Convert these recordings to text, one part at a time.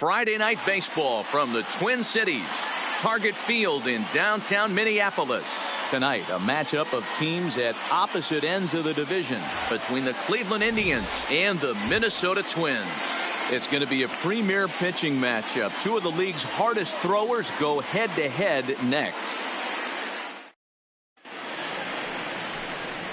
Friday Night Baseball from the Twin Cities. Target Field in downtown Minneapolis. Tonight, a matchup of teams at opposite ends of the division between the Cleveland Indians and the Minnesota Twins. It's going to be a premier pitching matchup. Two of the league's hardest throwers go head-to-head next.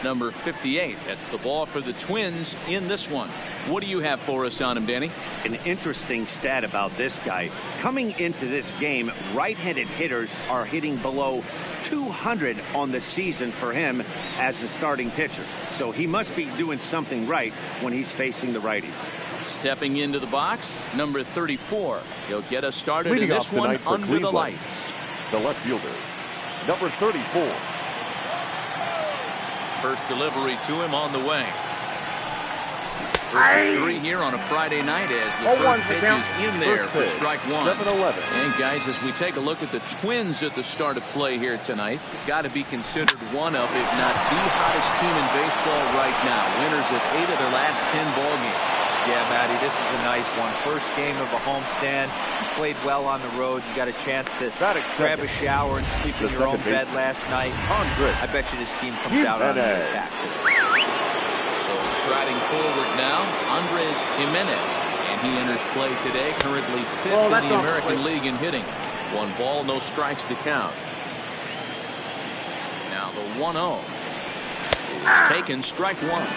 Number 58. That's the ball for the Twins in this one. What do you have for us on him, Danny? An interesting stat about this guy. Coming into this game, right-handed hitters are hitting below 200 on the season for him as a starting pitcher. So he must be doing something right when he's facing the righties. Stepping into the box, number 34. He'll get us started Leading in this one under Cleveland, the lights. The left fielder, number 34. First delivery to him on the way. First three here on a Friday night as the first pitch is in there for strike one. 7-11. And guys, as we take a look at the Twins at the start of play here tonight, got to be considered one of, if not the hottest team in baseball right now. Winners of 8 of their last 10 ball games. Yeah, Matty, this is a nice one. First game of a homestand. You played well on the road. You got a chance to grab a shower and sleep in your own bed last night. I bet you this team comes out on the attack. So striding forward now, Andres Gimenez. And he enters play today, currently 5th in the American League in hitting. 1 ball, no strikes to count. Now the 1-0 is taken, strike one.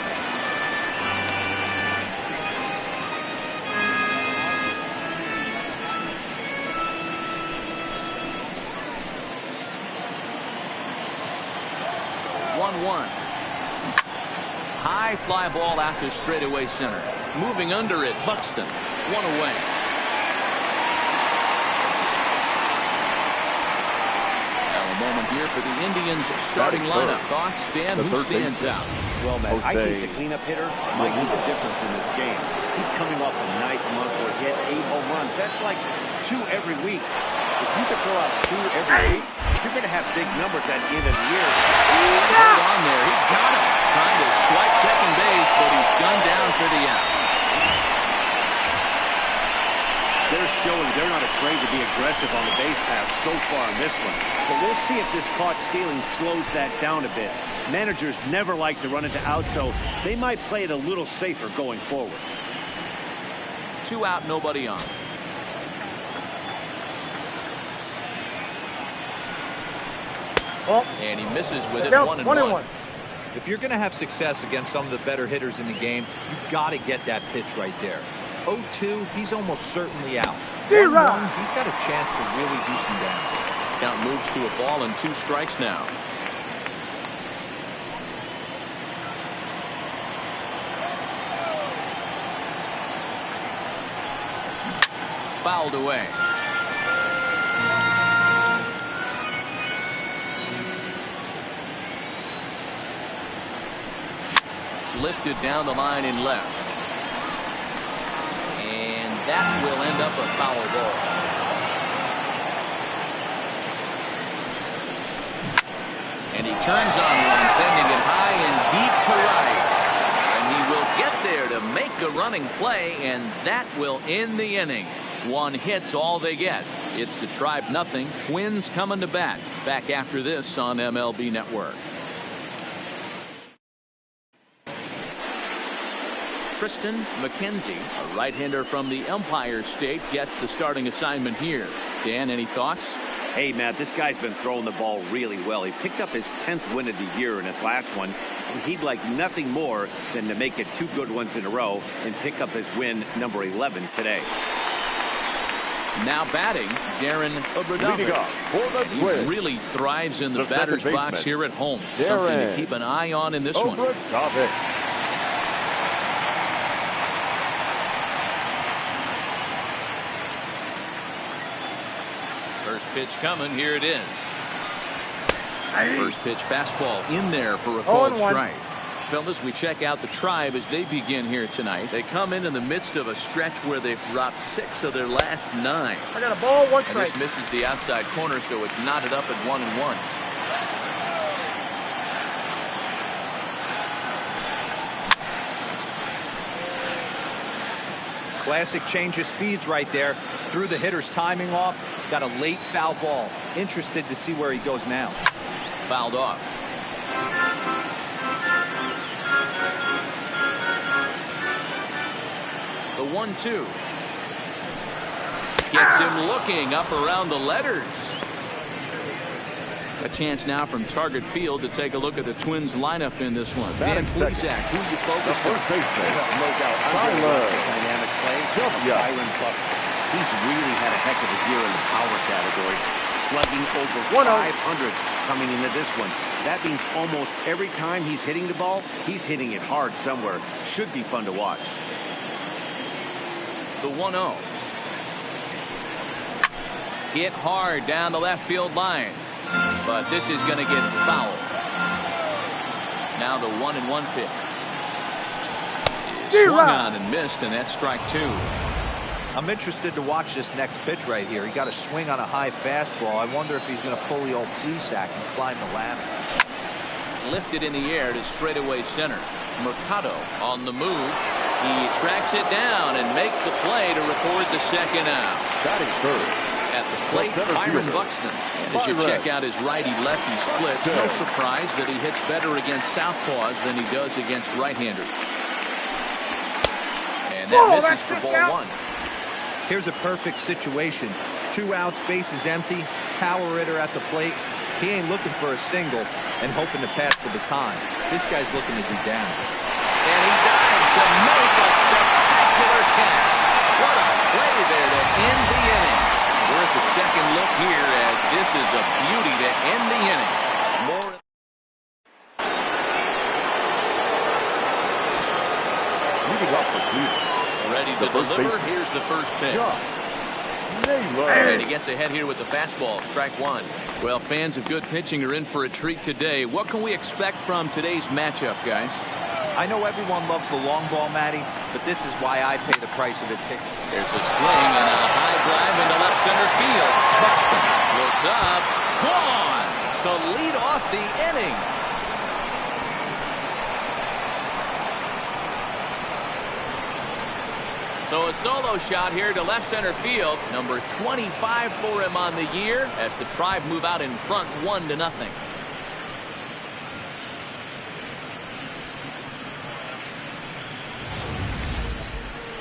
High fly ball out to straightaway center. Moving under it, Buxton. 1 away. Now a moment here for the Indians starting lineup. Thoughts, Dan? Who stands out? Well, Matt, I think the cleanup hitter might make a difference in this game. He's coming off a nice month where he hit 8 home runs. That's like 2 every week. If you could throw out 2 every week, you're going to have big numbers at the end of the year. Hold on there. He got him. Trying to swipe second base, but he's gunned down for the out. They're showing they're not afraid to be aggressive on the base path so far in this one. But we'll see if this caught stealing slows that down a bit. Managers never like to run into out, so they might play it a little safer going forward. 2 out, nobody on. And he misses with it. 1-1. If you're going to have success against some of the better hitters in the game, you've got to get that pitch right there. 0-2, he's almost certainly out. 1-1, he's got a chance to really do some damage. Count moves to a ball and 2 strikes now. Fouled away. Lifted down the line in left. And that will end up a foul ball. And he turns on one, sending it high and deep to right. And he will get there to make the running play, and that will end the inning. 1 hit's all they get. It's the Tribe nothing. Twins coming to bat. Back after this on MLB Network. Triston McKenzie, a right-hander from the Empire State, gets the starting assignment here. Dan, any thoughts? Hey, Matt, this guy's been throwing the ball really well. He picked up his 10th win of the year in his last one, and he'd like nothing more than to make it 2 good ones in a row and pick up his win number 11 today. Now batting, Darren Obradovich. He really thrives in the batter's box here at home. Something to keep an eye on in this one. First pitch coming. Here it is. First pitch fastball in there for a called strike. Fellas, we check out the Tribe as they begin here tonight. They come in the midst of a stretch where they've dropped 6 of their last 9. I got a ball, 1 strike. And this misses the outside corner, so it's knotted up at 1-1. Classic change of speeds right there. Threw the hitter's timing off. Got a late foul ball. Interested to see where he goes now. Fouled off. The 1-2. Gets him looking up around the letters. A chance now from Target Field to take a look at the Twins lineup in this one. Dan Plesac, who you focus on? First baseman. No doubt. Dynamic play. Byron Buxton. He's really had a heck of a year in the power category. Slugging over 500 coming into this one. That means almost every time he's hitting the ball, he's hitting it hard somewhere. Should be fun to watch. The 1-0. Hit hard down the left field line. But this is going to get fouled. Now the 1-1 pitch. Swung on and missed, and that's strike 2. I'm interested to watch this next pitch right here. He got a swing on a high fastball. I wonder if he's going to pull the old Plesac and climb the ladder. Lifted in the air to straightaway center. Mercado on the move. He tracks it down and makes the play to record the second out. Batting third. At the plate, Byron Buxton. And as you check out his righty-lefty splits, no surprise that he hits better against southpaws than he does against right-handers. And that misses for ball 1. Here's a perfect situation. 2 outs, bases empty, power hitter at the plate. He ain't looking for a single and hoping to pass the baton. This guy's looking to do damage. And he dives to make a spectacular catch. What a play there to end the inning. Worth a second look here as this is a beauty to end the inning. More. Moving up for Cleveland. Ready to deliver. Here's the first pitch. And he gets ahead here with the fastball. Strike 1. Well, fans of good pitching are in for a treat today. What can we expect from today's matchup, guys? I know everyone loves the long ball, Matty, but this is why I pay the price of a ticket. There's a swing and a high drive into left center field. Buxton looks up. Gone to lead off the inning. So a solo shot here to left center field. Number 25 for him on the year as the Tribe move out in front 1-0.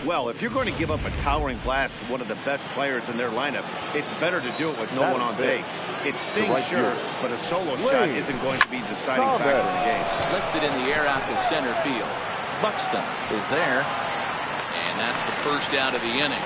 Well, if you're going to give up a towering blast to one of the best players in their lineup, it's better to do it with no one on base. It stings, sure, but a solo shot isn't going to be the deciding factor in the game. Lifted in the air out to center field. Buxton is there. And that's the first out of the inning.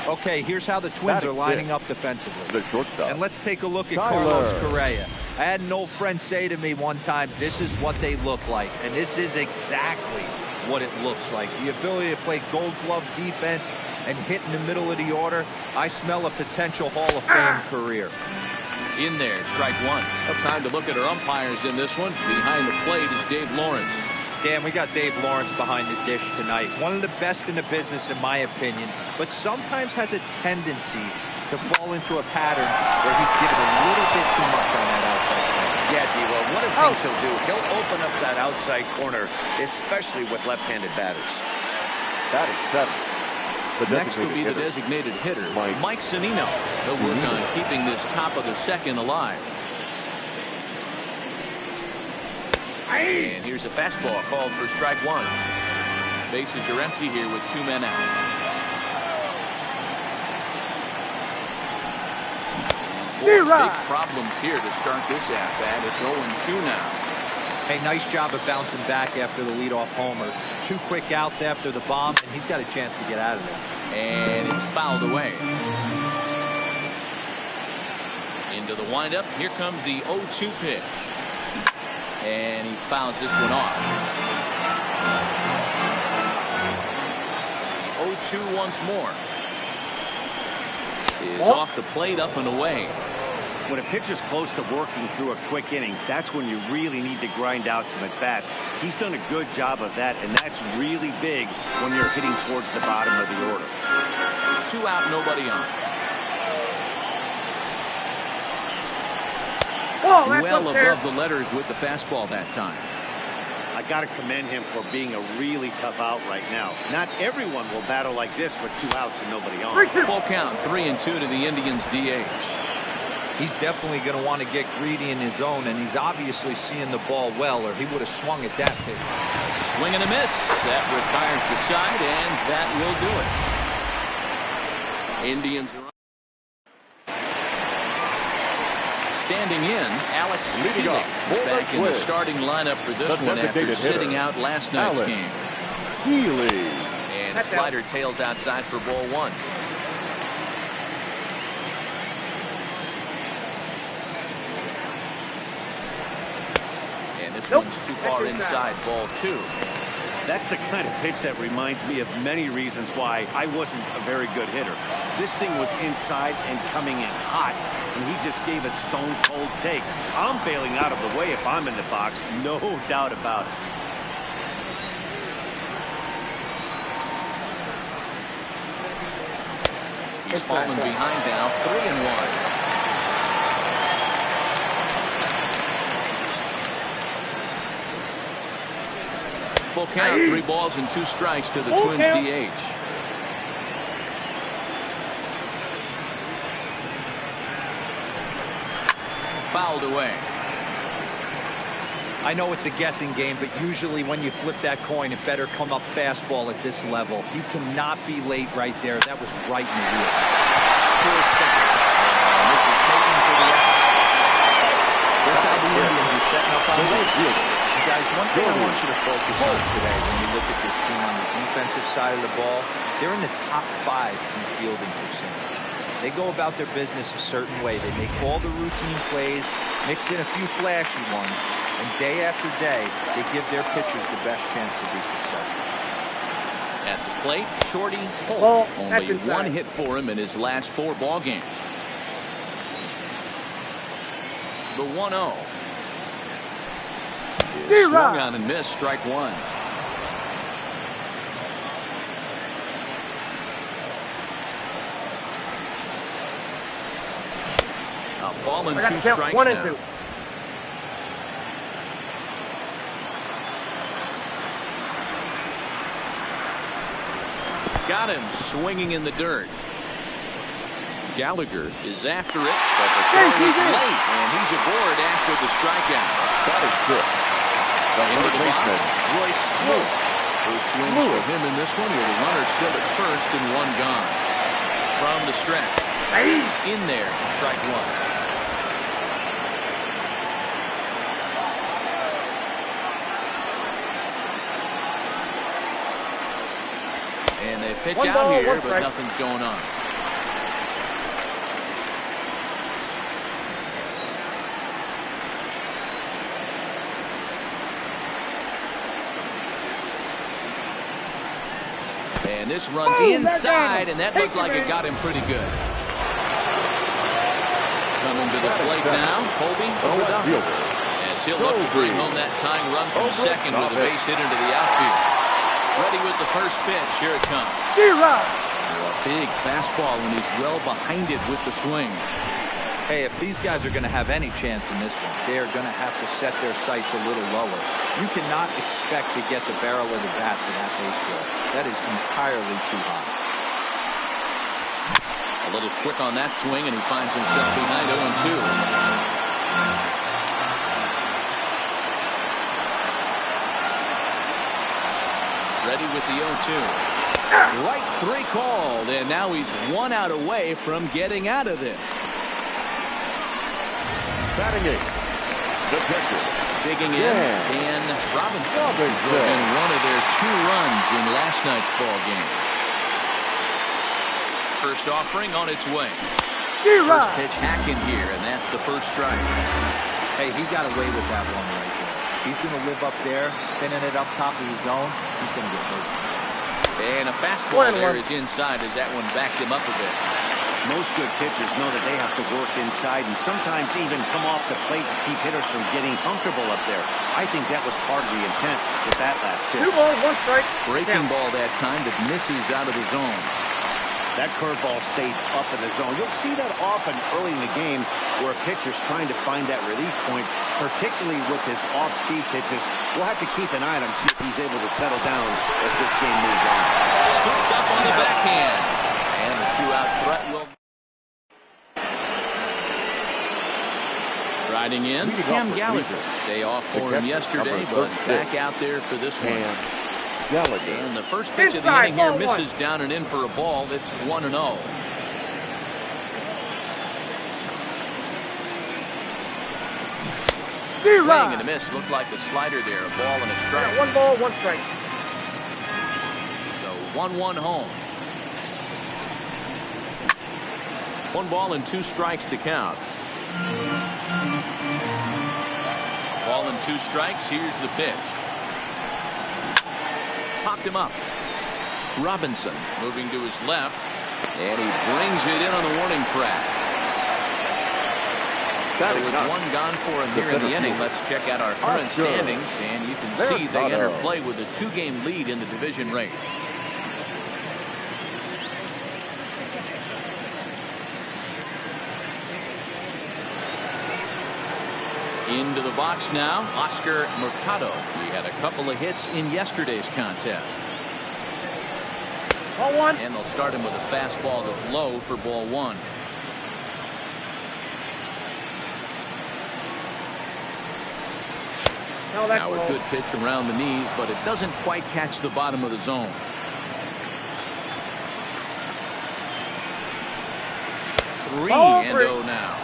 Okay, here's how the Twins are lining up defensively. The shortstop. And let's take a look at Carlos Correa. I had an old friend say to me one time, this is what they look like. And this is exactly what it looks like. The ability to play gold glove defense and hit in the middle of the order. I smell a potential Hall of Fame career. In there, strike 1. Well, time to look at our umpires in this one. Behind the plate is Dave Lawrence. Dan, we got Dave Lawrence behind the dish tonight. One of the best in the business, in my opinion, but sometimes has a tendency to fall into a pattern where he's given a little bit too much on that outside corner. Yeah, D-Roll, one of the things he'll do, he'll open up that outside corner, especially with left-handed batters. Batting 7. Next will be the designated hitter, Mike Zunino. He'll work on keeping this top of the second alive. And here's a fastball called for strike 1. Bases are empty here with 2 men out. Big problems here to start this at-bat. It's 0-2 now. Hey, nice job of bouncing back after the leadoff homer. 2 quick outs after the bomb, and he's got a chance to get out of this. And it's fouled away. Into the windup. Here comes the 0-2 pitch. And he fouls this one off. 0-2 once more. Is off the plate, up and away. When a pitcher's close to working through a quick inning, that's when you really need to grind out some at-bats. He's done a good job of that, and that's really big when you're hitting towards the bottom of the order. 2 out, nobody on. Well above the letters with the fastball that time. I got to commend him for being a really tough out right now. Not everyone will battle like this with 2 outs and nobody on. Full count, 3-2 to the Indians DH. He's definitely going to want to get greedy in his zone, and he's obviously seeing the ball well, or he would have swung at that pitch. Swing and a miss. That retires the side, and that will do it. Indians are standing in. Alex Felix back in the starting lineup for this one after sitting out last night's game. Healy. And slider tails outside for ball 1. And this one's too far inside, ball 2. That's the kind of pitch that reminds me of many reasons why I wasn't a very good hitter. This thing was inside and coming in hot, and he just gave a stone-cold take. I'm bailing out of the way if I'm in the box, no doubt about it. He's fallen behind now, 3-1. Full count, 3 balls and 2 strikes to the Twins DH. Fouled away. I know it's a guessing game, but usually when you flip that coin, it better come up fastball at this level. You cannot be late right there. That was right in the wheel. Towards second. And this is taken for the out. That's how the Indians are setting up on the guys, one thing I want you to focus on today when you look at this team on the defensive side of the ball, they're in the top 5 in fielding percentage. They go about their business a certain way. They make all the routine plays, mix in a few flashy ones, and day after day, they give their pitchers the best chance to be successful. At the plate, Shorty Holt. Only 1 hit for him in his last 4 ball games. The 1-0. Swung on and missed, strike 1. A ball and 2 strikes 1 now. and 2. Got him swinging in the dirt. Gallagher is after it, but the throw is late, and he's aboard after the strikeout. That is good. Into the box, Royce Lewis. First swings for him in this one with a runner still at first and 1 gone. From the stretch. In there, strike 1. And they pitch out here, but nothing's going on. And this runs inside, and that looked like it got him pretty good. Coming to the plate now, Colby O'Donnell. As he'll look to bring home that tying run from second with a base hit into the outfield. Ready with the first pitch. Here it comes. A big fastball, and he's well behind it with the swing. Hey, if these guys are going to have any chance in this one, they are going to have to set their sights a little lower. You cannot expect to get the barrel of the bat to that baseball. That is entirely too high. A little quick on that swing, and he finds himself behind 0-2. Ready with the 0-2. Right 3 called, and now he's 1 out away from getting out of this. Batting 8. The pitcher. Digging in, Dan Robinson. Drove in 1 of their 2 runs in last night's ball game. First offering on its way. First pitch hack in here, and that's the first strike. Hey, he got away with that one right there. He's going to live up there, spinning it up top of his zone. He's going to get hurt. And a fastball there is inside as that one backed him up a bit. Most good pitchers know that they have to work inside and sometimes even come off the plate to keep hitters from getting comfortable up there. I think that was part of the intent with that last pitch. 2 balls, 1 strike. Breaking ball that time that misses out of the zone. That curveball stayed up in the zone. You'll see that often early in the game where a pitcher's trying to find that release point, particularly with his off-speed pitches. We'll have to keep an eye on him, see if he's able to settle down as this game moves on. Scooped up on the backhand. And the two-out threat will... Riding in, Cam Gallagher. Day off for him yesterday, but back out there for this one. Gallagher. And the first pitch of the inning here misses down and in for a ball. It's 1-0. Swing and a miss. Looked like the slider there. A ball and a strike. Yeah, 1 ball, 1 strike. So 1-1 home. 1 ball and 2 strikes to count. Ball and 2 strikes. Here's the pitch. Popped him up. Robinson moving to his left, and he brings it in on the warning track. So with 1 gone for him here in the inning, let's check out our current standings, and you can see they enter play with a 2-game lead in the division race. Into the box now, Oscar Mercado. He had a couple of hits in yesterday's contest. Ball 1. And they'll start him with a fastball that's low for ball 1. Now a good pitch around the knees, but it doesn't quite catch the bottom of the zone. 3-0 now.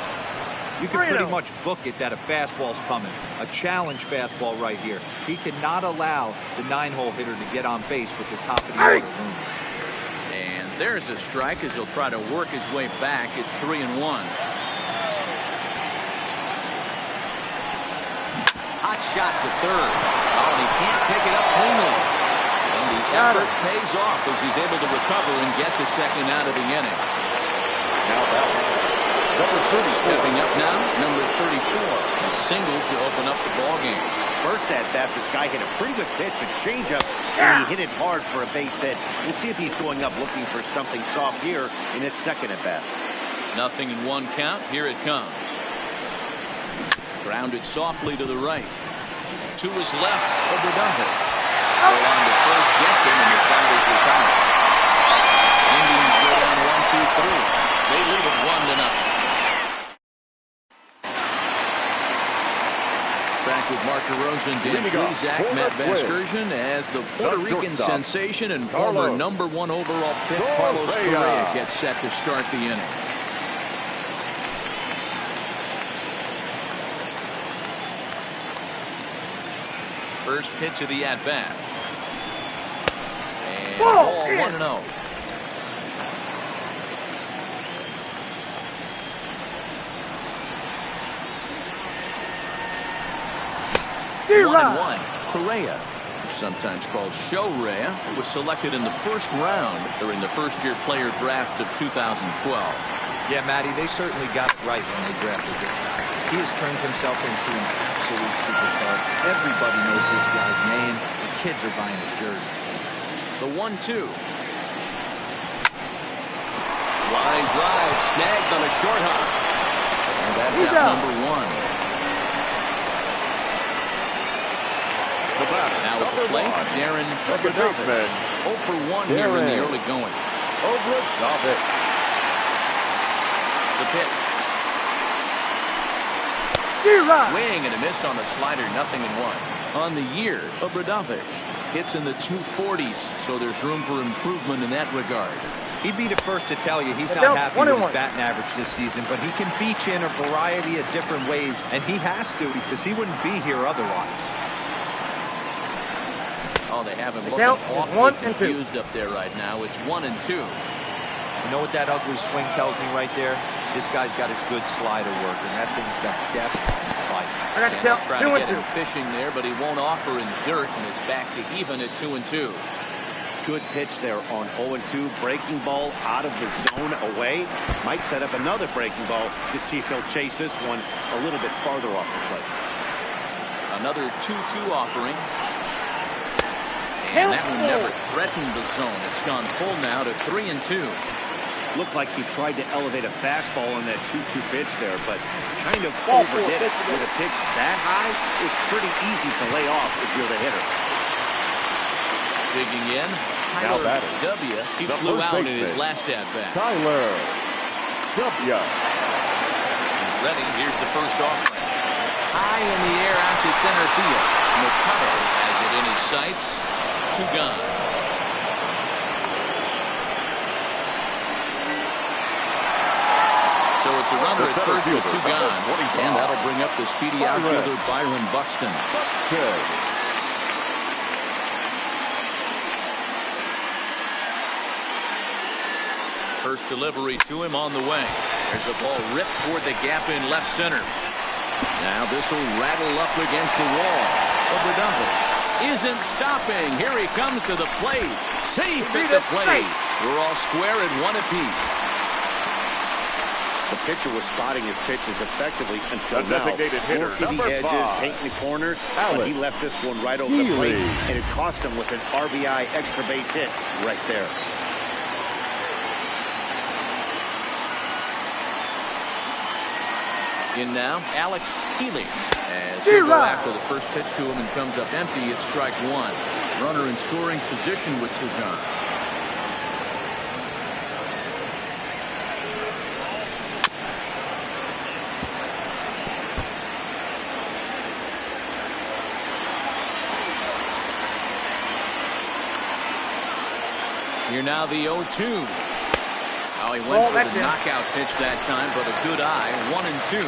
You can pretty much book it that a fastball's coming. A challenge fastball right here. He cannot allow the 9-hole hitter to get on base with the top of the order. And there's a strike as he'll try to work his way back. It's 3-1. Hot shot to third. Oh, and he can't pick it up cleanly. And the effort pays off as he's able to recover and get the second out of the inning. Now that number 34. Stepping up now, number 34. A single to open up the ball game. First at bat, this guy hit a pretty good pitch, a changeup, and he hit it hard for a base hit. We'll see if he's going up looking for something soft here in his second at bat. 0-1 count. Here it comes. Grounded softly to the right. To his left, Obradante. Go on to first, gets him, and the side is retired. Indians go down 1-2-3. They lead it 1-0. Back with Mark DeRosa, Dan Plesac, Matt Vasgersian as the Puerto Rican sensation and former #1 overall pick Carlos Correa gets set to start the inning. First pitch of the at-bat. And ball 1-0. One. Correa, sometimes called Show Rea, was selected in the first round during the first-year player draft of 2012. Yeah, Matty, they certainly got it right when they drafted this guy. He has turned himself into an absolute superstar. Everybody knows this guy's name. The kids are buying his jerseys. The 1-2. Line drive, snagged on a short hop. And that's out number 1. Now with the plate, Darren Obradante. 0 for 1 here in the early going. Obradante. The pitch. Swing and a miss on the slider, 0-1. On the year, Obradante hits in the 240s, so there's room for improvement in that regard. He'd be the first to tell you he's not happy with his batting average this season, but he can beat you in a variety of different ways, and he has to because he wouldn't be here otherwise. Oh, they have him looking awfully confused up there right now. It's 1-2. You know what that ugly swing tells me right there? This guy's got his good slider work, and that thing's got depth and fight. He'll try to get him fishing there, but he won't offer in dirt, and it's back to even at 2-2. Good pitch there on 0-2. Breaking ball out of the zone away. Might set up another breaking ball to see if he'll chase this one a little bit farther off the plate. Another 2-2 offering. And that one never threatened the zone. It's gone full now to 3-2. Looked like he tried to elevate a fastball on that 2-2 pitch there, but kind of overdid it. With a pitch that high, it's pretty easy to lay off if you're the hitter. Digging in, Tyler W. He flew out in his last at-bat. Tyler W. Ready, here's the first offering. High in the air out to center field. Mercado has it in his sights. 2 gone. So it's a runner at first with 2 gone. And that'll bring up the speedy outfielder Byron Buxton. First delivery to him on the way. There's a ball ripped toward the gap in left center. Now this will rattle up against the wall of the Devils. Isn't stopping. Here he comes to the plate. Safe at the plate. We're all square at 1 apiece. The pitcher was spotting his pitches effectively until The now. designated hitter, Working number the edges, 5. taking the corners, but he left this one right over the plate, and it cost him with an RBI extra base hit right there. In now, Alex Healy. As he'll go after the first pitch to him and comes up empty, it's strike 1. Runner in scoring position with 2 gone. Here now the 0-2. Oh, he went for the knockout pitch that time, but a good eye. 1-2.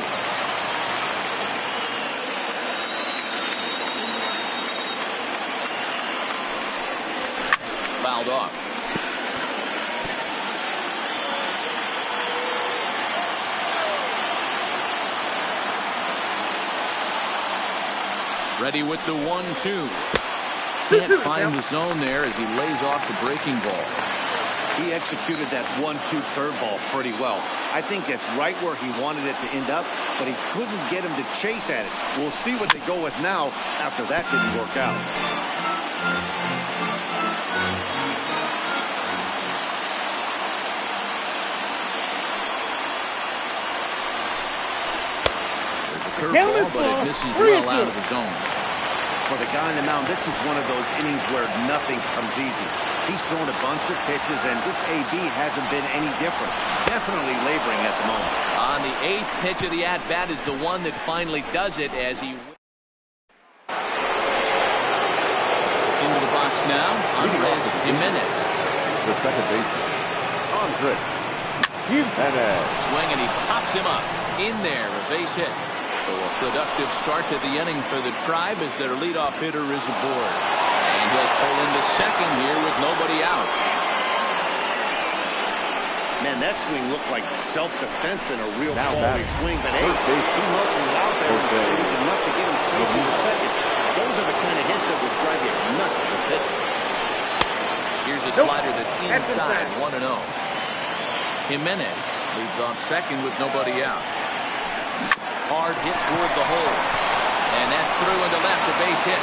Fouled off. Ready with the 1-2. Can't find the zone there as he lays off the breaking ball. He executed that 1-2 curveball pretty well. I think that's right where he wanted it to end up, but he couldn't get him to chase at it. We'll see what they go with now after that didn't work out. There's a curveball, but it misses well out of the zone. For the guy on the mound, this is one of those innings where nothing comes easy. He's thrown a bunch of pitches, and this AB hasn't been any different. Definitely laboring at the moment. On the 8th pitch of the at-bat is the one that finally does it as he... Into the box now, Andres Jimenez. The second baseman, Andres Jimenez. Swing, and he pops him up. In there, a base hit. So a productive start to the inning for the Tribe as their leadoff hitter is aboard. And he'll pull into second here with nobody out. Man, that swing looked like self-defense than a real Now quality swing. But hey, he muscled it out there. It was enough to get him safe in the second. Those are the kind of hits that would drive you nuts as a pitcher. Here's a slider that's inside, 1-0. Jimenez leads off second with nobody out. Hard hit toward the hole. And that's through into left, a base hit.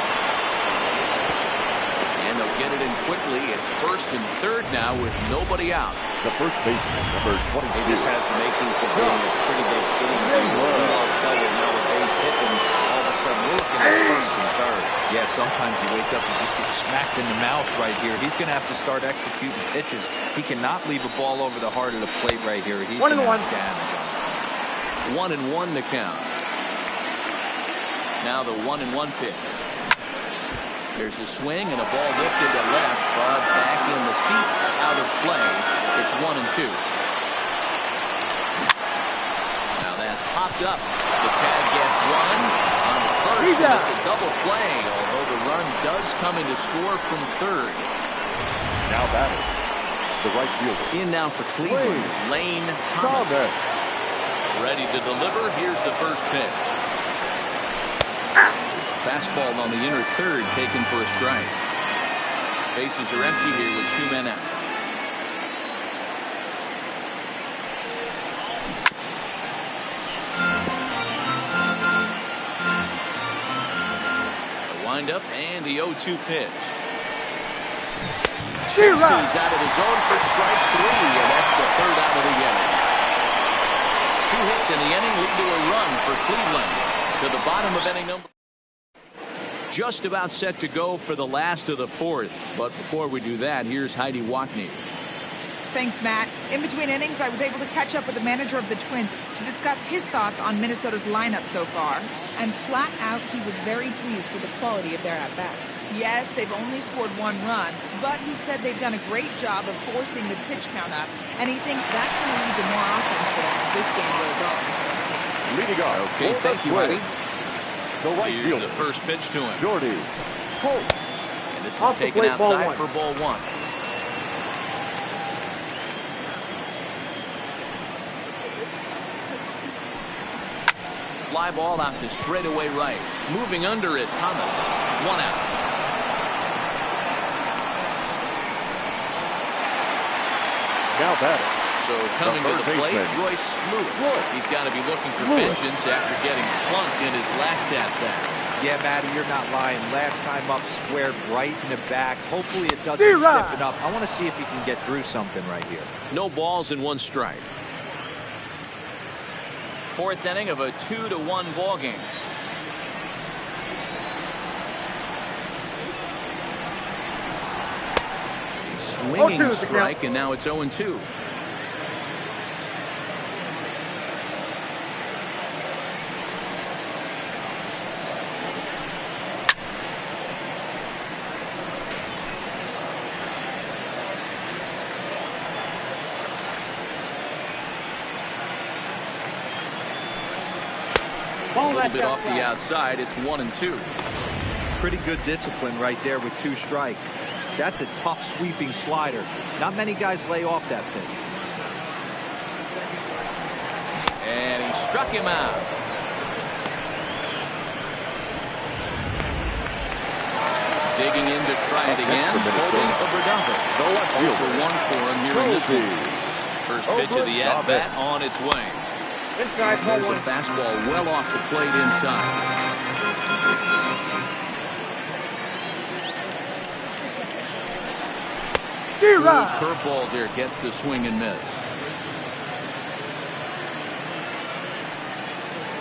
And they'll get it in quickly. It's first and third now with nobody out. The first baseman, number 22. This has the makings of being a pretty big inning. Leadoff player, now a base hit, and all of a sudden we're looking at first and third. Yeah, sometimes you wake up and just get smacked in the mouth right here. He's going to have to start executing pitches. He cannot leave a ball over the heart of the plate right here. He's going to have damage on his hands. 1-1 to count. Now the 1-1 pitch. There's a swing and a ball lifted to left, but back in the seats, out of play. It's 1-2. Now that's popped up. The tag gets one on the first, and it's a double play, although the run does come in to score from third. Now batting, the right fielder. In now for Cleveland, Lane Thomas. Ready to deliver. Here's the first pitch. Fastball on the inner third, taken for a strike. Bases are empty here with 2 men out. The windup and the 0-2 pitch. chases out of the zone for strike 3, and that's the third out of the inning. 2 hits in the inning lead to a run for Cleveland to the bottom of inning number. Just about set to go for the last of the 4th, but before we do that, here's Heidi Watney. Thanks, Matt. In between innings, I was able to catch up with the manager of the Twins to discuss his thoughts on Minnesota's lineup so far. And flat out, he was very pleased with the quality of their at-bats. Yes, they've only scored 1 run, but he said they've done a great job of forcing the pitch count up, and he thinks that's going to lead to more offense for them as this game goes on. Leading off. Okay, thank you, Heidi. The right Here's fielder. The first pitch to him. Jordy Holt. And this is taken outside for ball 1. Fly ball out to straightaway right. Moving under it, Thomas. 1 out. Now batting. So coming to the plate, baseman, Royce Lewis. He's got to be looking for vengeance after getting plunked in his last at-bat. Yeah, Matty, you're not lying. Last time up, squared right in the back. Hopefully it doesn't step it up. I want to see if he can get through something right here. No balls and 1 strike. 4th inning of a 2-1 ball game. Swinging strike, and now it's 0-2. A little bit off the outside. It's 1-2. Pretty good discipline right there with 2 strikes. That's a tough sweeping slider. Not many guys lay off that pitch. And he struck him out. Digging in to try it again. Holding Obradovich. 0-1 for him here in this one. First pitch of the at-bat on its way. There's a fastball well off the plate inside. Curveball there gets the swing and miss.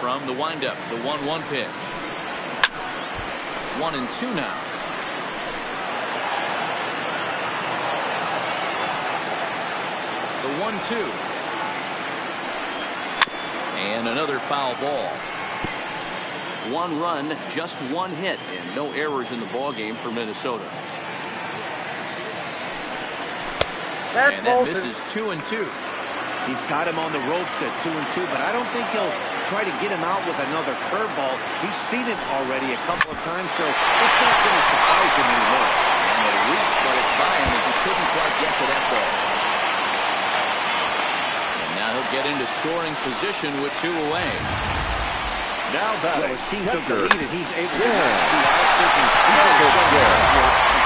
From the windup, the 1-1 pitch. 1-2 now. The 1-2. And another foul ball. 1 run, just 1 hit, and no errors in the ball game for Minnesota. And that misses 2-2. He's got him on the ropes at 2-2, but I don't think he'll try to get him out with another curveball. He's seen it already a couple of times, so it's not going to surprise him anymore. And the reach got it by him as he couldn't quite get to that ball. Now he'll get into scoring position with 2 away. Now batting. His team took the lead, and he's able to match the out-thinking. He's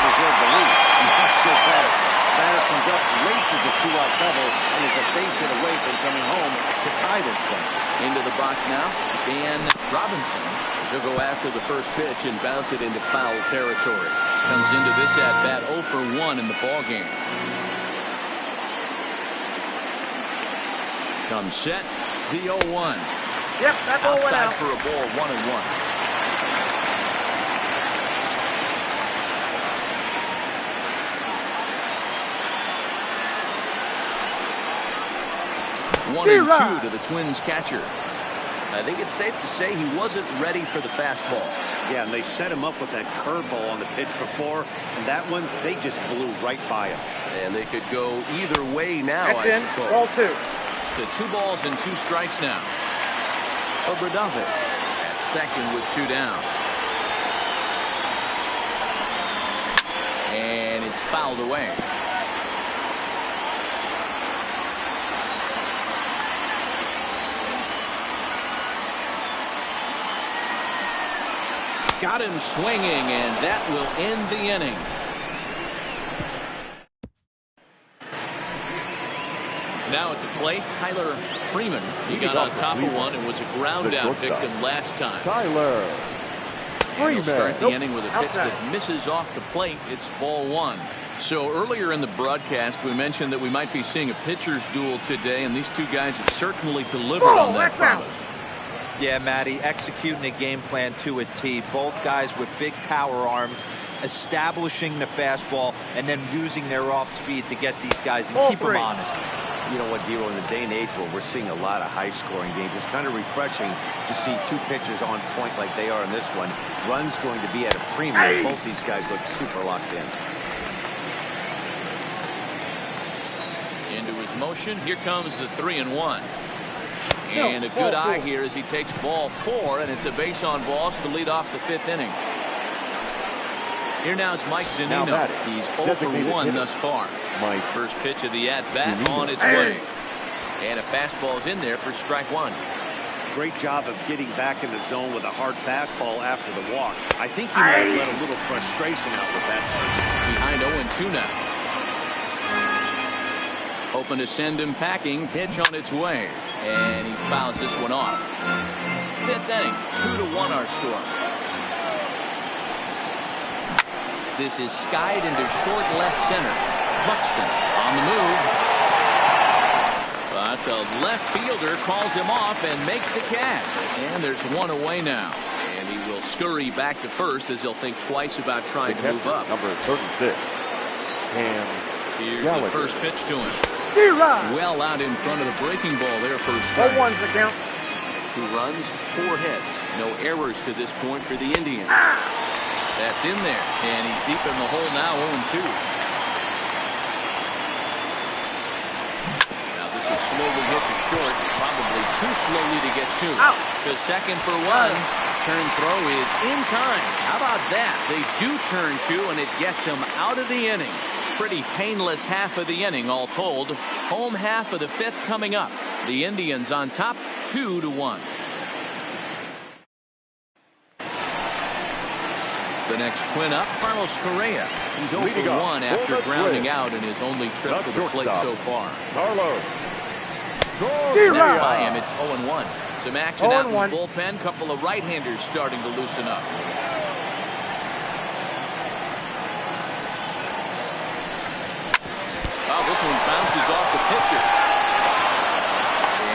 preserve the lead. Not so fast. Batter comes up, races a 2-out double, and is a base hit away from coming home to tie this thing. Into the box now, Dan Robinson. He'll go after the first pitch and bounce it into foul territory. Comes into this at-bat 0 for 1 in the ball game. Comes set, the 0-1. Yep, that ball went outside out. for a ball, 1-1. One and 2 to the Twins catcher. I think it's safe to say he wasn't ready for the fastball. Yeah, and they set him up with that curveball on the pitch before, and that one, they just blew right by him. And they could go either way now, That's I in. suppose. Ball 2. To 2 balls and 2 strikes now. Obradovich at second with 2 down. And it's fouled away. Got him swinging, and that will end the inning. Now at the plate, Tyler Freeman. He got on top of one and was a ground out victim last time. Tyler Freeman. He'll start the inning with a pitch that misses off the plate. It's ball 1. So earlier in the broadcast, we mentioned that we might be seeing a pitcher's duel today, and these two guys have certainly delivered on that promise. Yeah, Matty, executing a game plan to a T. Both guys with big power arms, establishing the fastball, and then using their off speed to get these guys and keep them honest. You know what, Dero, in the day and age where we're seeing a lot of high-scoring games, it's kind of refreshing to see two pitchers on point like they are in this one. Run's going to be at a premium. Both these guys look super locked in. Into his motion. Here comes the 3-1. And a good eye here as he takes ball 4, and it's a base on balls to lead off the 5th inning. Here now is Mike Zunino. He's 0 for 1 thus far. Mike, first pitch of the at-bat on its way. And a fastball's in there for strike 1. Great job of getting back in the zone with a hard fastball after the walk. I think he might have let a little frustration out with that. Behind 0-2 now. Hoping to send him packing. Pitch on its way. And he fouls this one off. 5th inning. 2-1 our score. This is skied into short left center. Buxton on the move. But the left fielder calls him off and makes the catch. And there's one away now. And he will scurry back to first as he'll think twice about trying to move up. Number 36. And here's the first pitch to him. Well out in front of the breaking ball there for a strike. 0-1's the count. 2 runs, 4 hits. No errors to this point for the Indians. That's in there, and he's deep in the hole now, 0-2. Now this is slowly hit to short, probably too slowly to get to. To second for 1. Turn throw is in time. How about that? They do turn 2, and it gets him out of the inning. Pretty painless half of the inning, all told. Home half of the 5th coming up. The Indians on top, 2-1. The next twin up, Carlos Correa. He's 0 for 1 after grounding out in his only trip to the plate so far. Carlos. Next by him, it's 0-1. Some action out in the bullpen. Couple of right-handers starting to loosen up. Oh, this one bounces off the pitcher.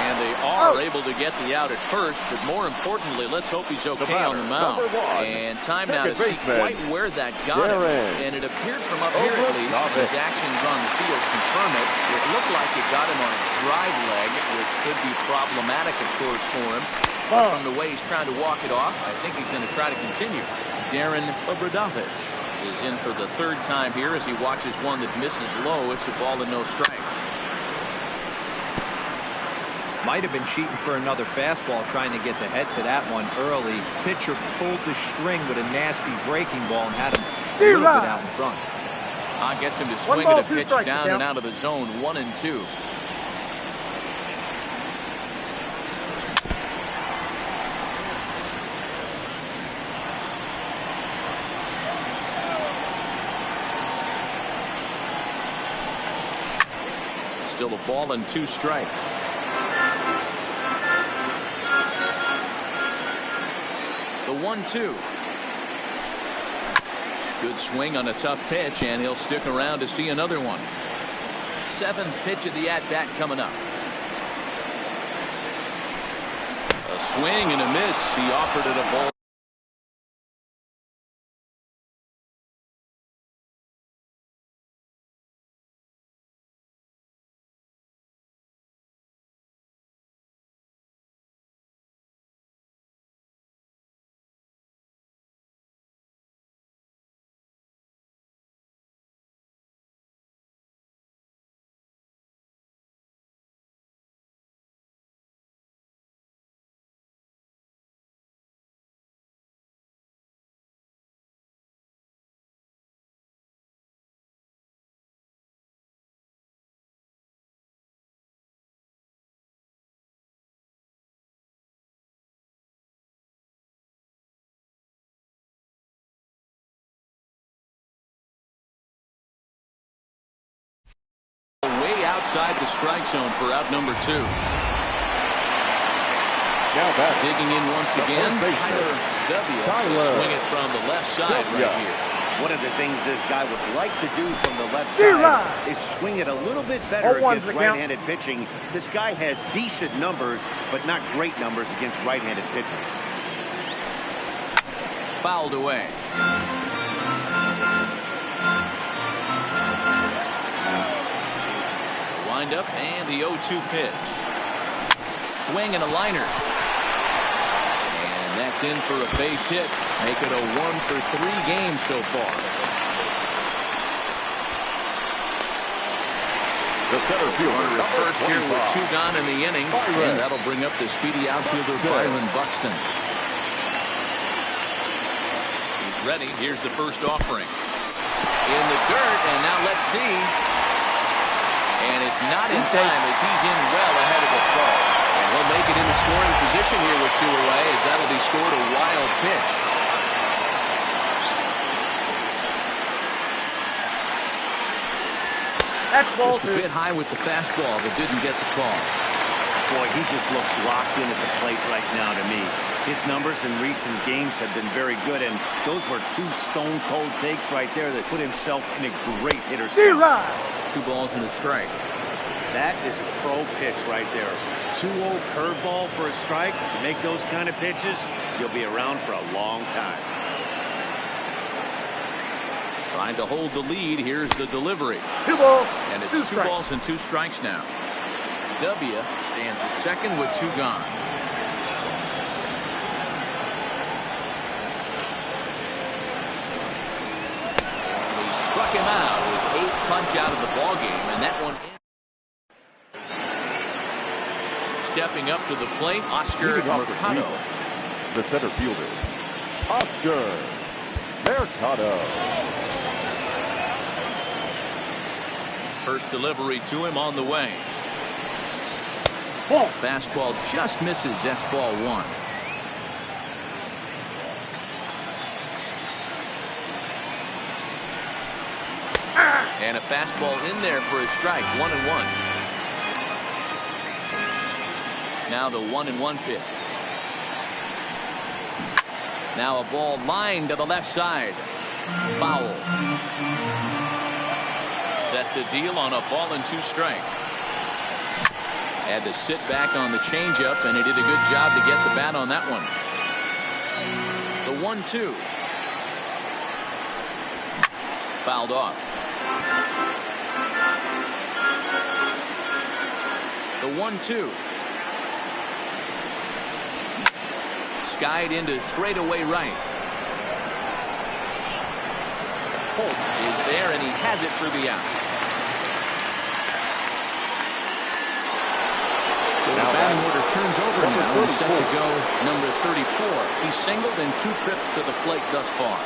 And they are able to get the out at first, but more importantly, let's hope he's okay on the mound. And time now to see quite where that got him. And it appeared from up here at least, his actions on the field confirm it. It looked like it got him on a drive leg, which could be problematic, of course, for him. But from the way he's trying to walk it off, I think he's going to try to continue. Darren Obradovich is in for the 3rd time here as he watches one that misses low. It's a ball and no strikes. Might have been cheating for another fastball, trying to get the head to that one early. Pitcher pulled the string with a nasty breaking ball and had him a little bit out in front. Gets him to swing at a pitch down and out of the zone, 1-2. Still a ball and 2 strikes. The 1-2. Good swing on a tough pitch, and he'll stick around to see another one. 7th pitch of the at-bat coming up. A swing and a miss. He offered it a ball. Way outside the strike zone for out number 2. Now back. Digging in once again, Tyler W. Swing it from the left side right here. One of the things this guy would like to do from the left side is swing it a little bit better against right-handed pitching. This guy has decent numbers, but not great numbers against right-handed pitchers. Fouled away. Wind up and the 0-2 pitch. Swing and a liner. And that's in for a base hit. Make it a 1-for-3 game so far. The center fielder Runner at first here with 2 gone in the inning. And that'll bring up the speedy outfielder Byron Buxton. He's ready. Here's the first offering. In the dirt, and now let's see. And it's not in time as he's in well ahead of the throw. And he'll make it into scoring position here with 2 away as that'll be scored a wild pitch. That's ball Just a bit high with the fastball, but didn't get the call. Boy, he just looks locked in at the plate right now to me. His numbers in recent games have been very good, and those were 2 stone-cold takes right there that put himself in a great hitter's count. 2 balls and a strike. That is a pro pitch right there. 2-0 curveball for a strike. You make those kind of pitches, you'll be around for a long time. Trying to hold the lead. Here's the delivery. 2 balls. And it's 2 balls and 2 strikes now. W stands at second with 2 gone. He struck him out. His 8th punch out of the ball game, and that one in. Stepping up to the plate, Oscar Mercado. The center fielder, Oscar Mercado. First delivery to him on the way. Fastball just misses. That's ball 1. And a fastball in there for a strike. 1-1. Now the 1-1 pitch. Now a ball lined to the left side. Foul. Set to deal on a ball and 2 strikes. Had to sit back on the changeup, and he did a good job to get the bat on that one. The 1-2. Fouled off. The 1-2. Skied into straightaway right. Holt is there, and he has it for the out. So the batting order turns over now and set to go number 34. He's singled in 2 trips to the plate thus far.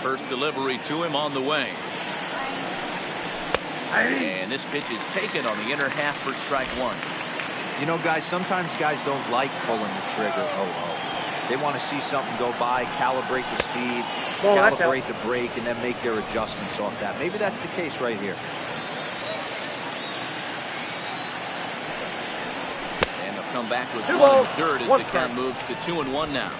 First delivery to him on the way. And this pitch is taken on the inner half for strike 1. You know, guys, sometimes guys don't like pulling the trigger. They want to see something go by, calibrate the speed, calibrate the brake, and then make their adjustments off that. Maybe that's the case right here. And they'll come back with 1 in the third as the count moves to 2-1 now.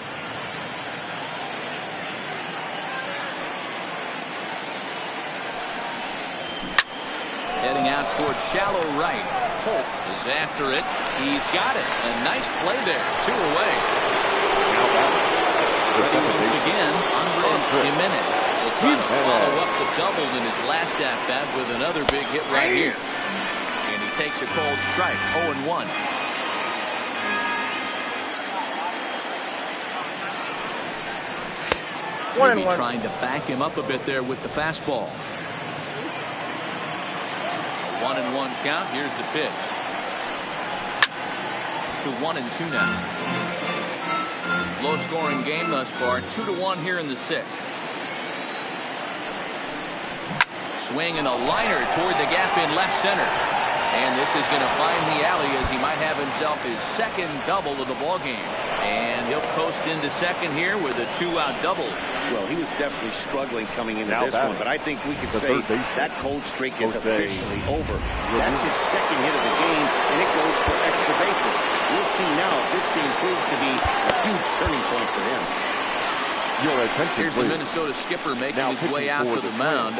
Heading out towards shallow right. Holt is after it. He's got it. A nice play there. 2 away. Ready once again, Andres Gimenez will try to follow up the double in his last at-bat with another big hit right here. And he takes a cold strike. 0-1. Maybe trying to back him up a bit there with the fastball. 1-1 count. Here's the pitch. To 1-2 now. Low scoring game thus far. 2-1 here in the 6th. Swing and a liner toward the gap in left center. And this is going to find the alley as he might have himself his 2nd double of the ball game. And he'll coast into second here with a 2-out double. Well, he was definitely struggling coming into this one, but I think we could say that cold streak is officially over. That's his second hit of the game, and it goes for extra bases. We'll see now if this game proves to be a huge turning point for him. Your attention, Here's the Minnesota skipper making his way out to the mound,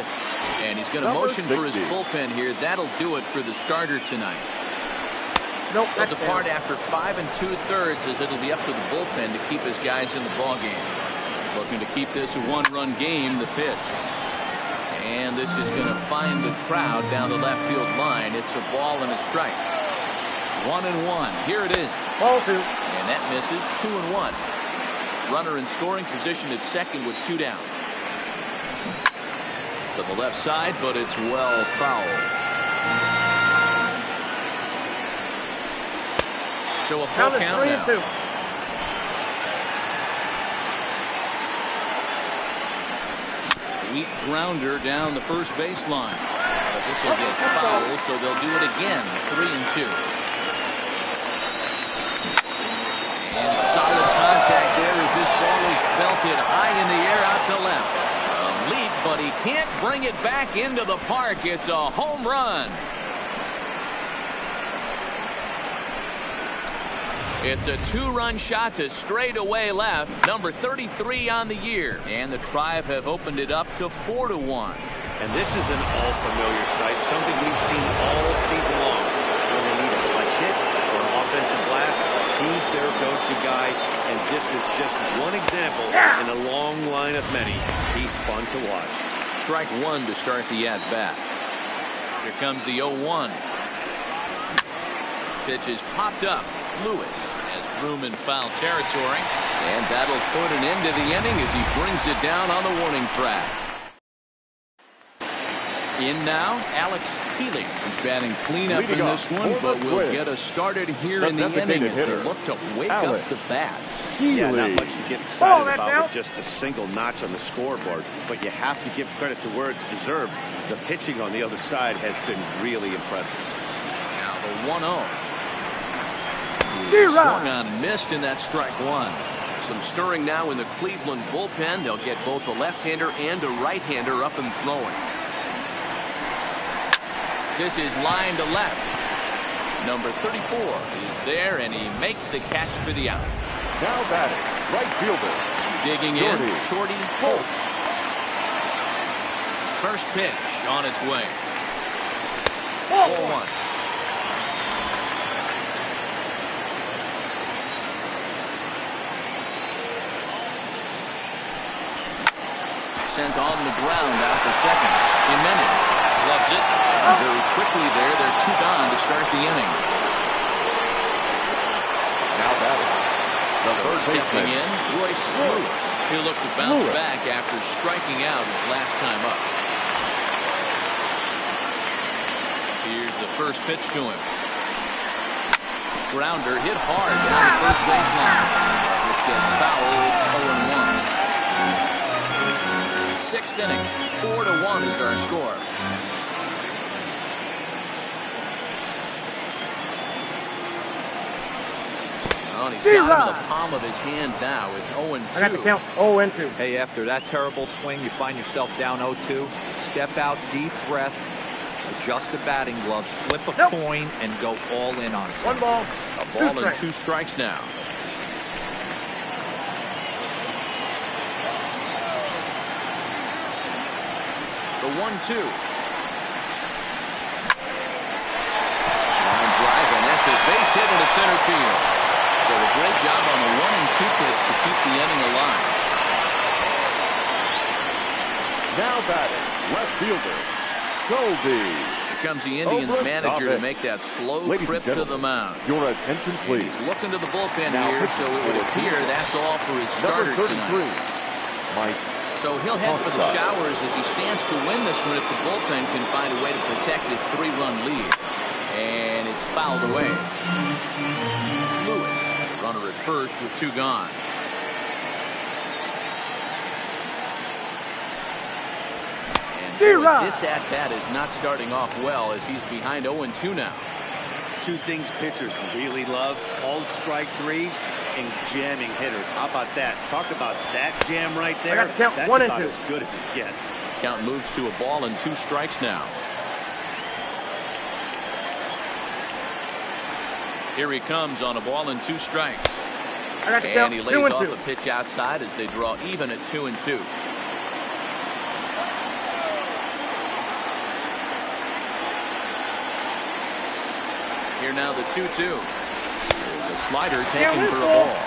and he's going to motion for his bullpen here. That'll do it for the starter tonight. Nope, He'll depart after 5 2/3 as it'll be up to the bullpen to keep his guys in the ball game. Looking to keep this a one-run game. The pitch, and this is going to find the crowd down the left field line. It's a ball and a strike. 1-1. Here it is. Ball 2. And that misses. 2-1. Runner in scoring position at second with 2 down. To the left side, but it's well fouled. So a full count now. 3-2. Weak grounder down the first baseline. But this will get foul, so they'll do it again. 3-2. And solid contact there as this ball is belted high in the air out to left. A leap, but he can't bring it back into the park. It's a home run. It's a 2-run shot to straightaway left. Number 33 on the year. And the Tribe have opened it up to 4-1. And this is an all-familiar sight, something we've seen all season long. When they need a clutch hit or an offensive blast, he's their go-to guy. And this is just one example in a long line of many. He's fun to watch. Strike 1 to start the at-bat. Here comes the 0-1. Pitch is popped up. Lewis has room in foul territory, and that'll put an end to the inning as he brings it down on the warning track. In now, Alex Healy. He's batting cleanup in this one, but will get us started here in the inning as they look to wake up the bats. Yeah, not much to get excited about with just a single notch on the scoreboard, but you have to give credit to where it's deserved. The pitching on the other side has been really impressive. Now the 1-0. Swung on and missed in that strike 1. Some stirring now in the Cleveland bullpen. They'll get both a left-hander and a right-hander up and throwing. This is line to left. Number 34 is there, and he makes the catch for the out. Now batting, right fielder. Digging in, Shorty Holt. First pitch on its way. 4-1. Sent on the ground out to second. Jimenez loves it. And very quickly there, they're 2 gone to start the inning. Now batting, the third Stepping baseman, in, Royce Lewis. He'll look to bounce back after striking out his last time up. Here's the first pitch to him. Grounder hit hard down the first baseline. This gets fouled. 0-1. 6th inning, 4-1 is our score. Oh, he's got him in the palm of his hand now. It's 0-2. I got the count. 0-2. Hey, after that terrible swing, you find yourself down 0-2. Step out, deep breath, adjust the batting gloves, flip a coin, and go all in on it. 1 ball. A ball and 2 strikes now. The 1-2. Line drive, and that's a base hit into center field. So a great job on the 1-2 pitch to keep the inning alive. now batting, left fielder, Goldie. Here comes the Indians manager to make that slow trip to the mound. Your attention, please. He's looking to the bullpen Now here, so it would appear that's all for his starter Number 33, tonight. Mike. So he'll head for the showers as he stands to win this one if the bullpen can find a way to protect his 3-run lead. And it's fouled away. Lewis, runner at first with 2 gone. And this at-bat is not starting off well as he's behind 0-2 now. two things pitchers really love: called strike threes and jamming hitters. How about that? Talk about that jam right there. I got to count That's 1 and about 2. as good as it gets. Count moves to a ball and 2 strikes now. Here he comes on a ball and 2 strikes. I got to And count he 2 lays and off 2. a pitch outside as they draw even at 2 and 2. Here now the 2-2. There's a slider taken for a ball.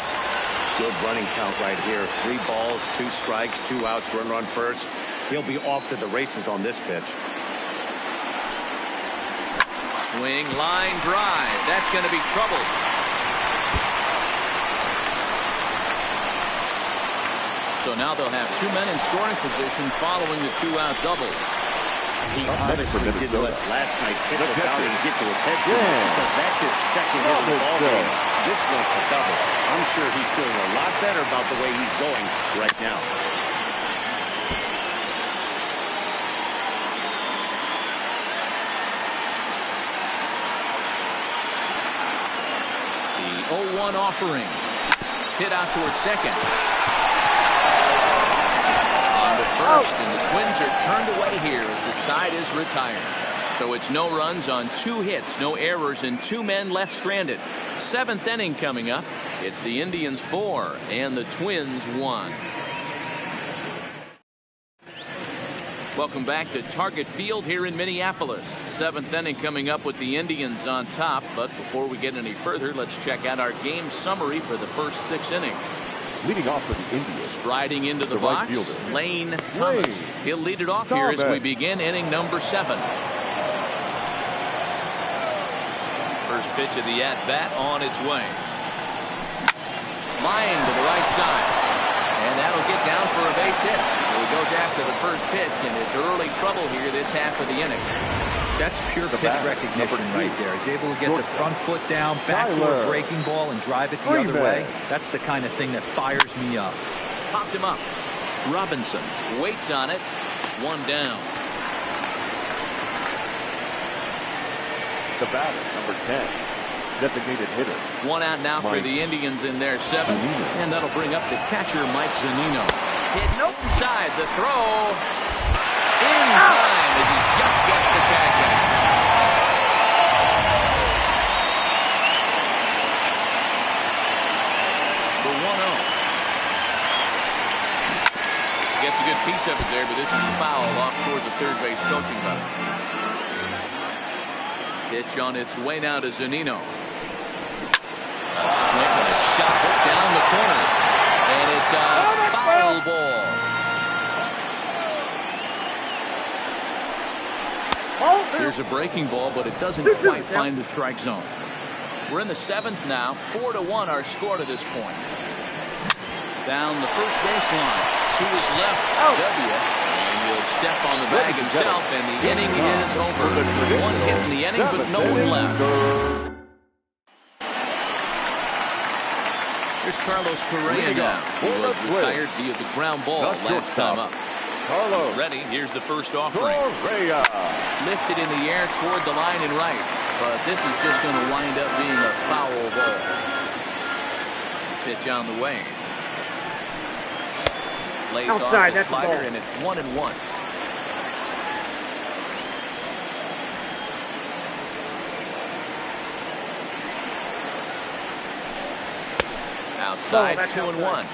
Good running count right here. 3 balls, 2 strikes, 2 outs, run first. He'll be off to the races on this pitch. Swing, line drive. That's going to be trouble. So now they'll have 2 men in scoring position following the 2-out double. He obviously didn't let last night's hit was out and get to his head because that's his second hit of the ball game. This one's a double. I'm sure he's feeling a lot better about the way he's going right now. The 0-1 offering. Hit out towards second. On to first, and the Twins are turned away here as the side is retired. So it's no runs on 2 hits, no errors, and 2 men left stranded. 7th inning coming up. It's the Indians 4 and the Twins 1. Welcome back to Target Field here in Minneapolis. 7th inning coming up with the Indians on top. But before we get any further, let's check out our game summary for the first 6 innings. Leading off for the Indians. Striding into the right box, fielder, Lane Thomas. He'll lead it off here as we begin inning number 7. First pitch of the at-bat on its way. Line to the right side. And that'll get down for a base hit. So he goes after the first pitch, and it's early trouble here this half of the inning. That's pure pitch recognition right there. He's able to get the front foot down, backward breaking ball, and drive it the other way. That's the kind of thing that fires me up. Popped him up. Robinson waits on it. 1 down. The batter, number 10. Designated hitter. 1 out now for the Indians in their 7th. And that'll bring up the catcher, Mike Zunino. Pitch inside the throw. In time as he just gets the tag back. The 1-0. Gets a good piece of it there, but this is a foul off toward the third base coaching button. Pitch on its way now to Zunino. A swing and a shot hit down the corner. And it's a foul ball. Here's a breaking ball, but it doesn't quite find the strike zone. We're in the 7th now. 4-1 our score to this point. Down the first baseline to his left, W. And he'll step on the bag himself, and the inning is over. 1 hit in the inning, but no one left. Here's Carlos Correa now. He was retired via the ground ball last time up. Ready, here's the first offering. Lifted in the air toward the line and right. But this is just going to wind up being a foul ball. Pitch on the way. Lays off the slider, and it's 1-1. Outside, 2-1.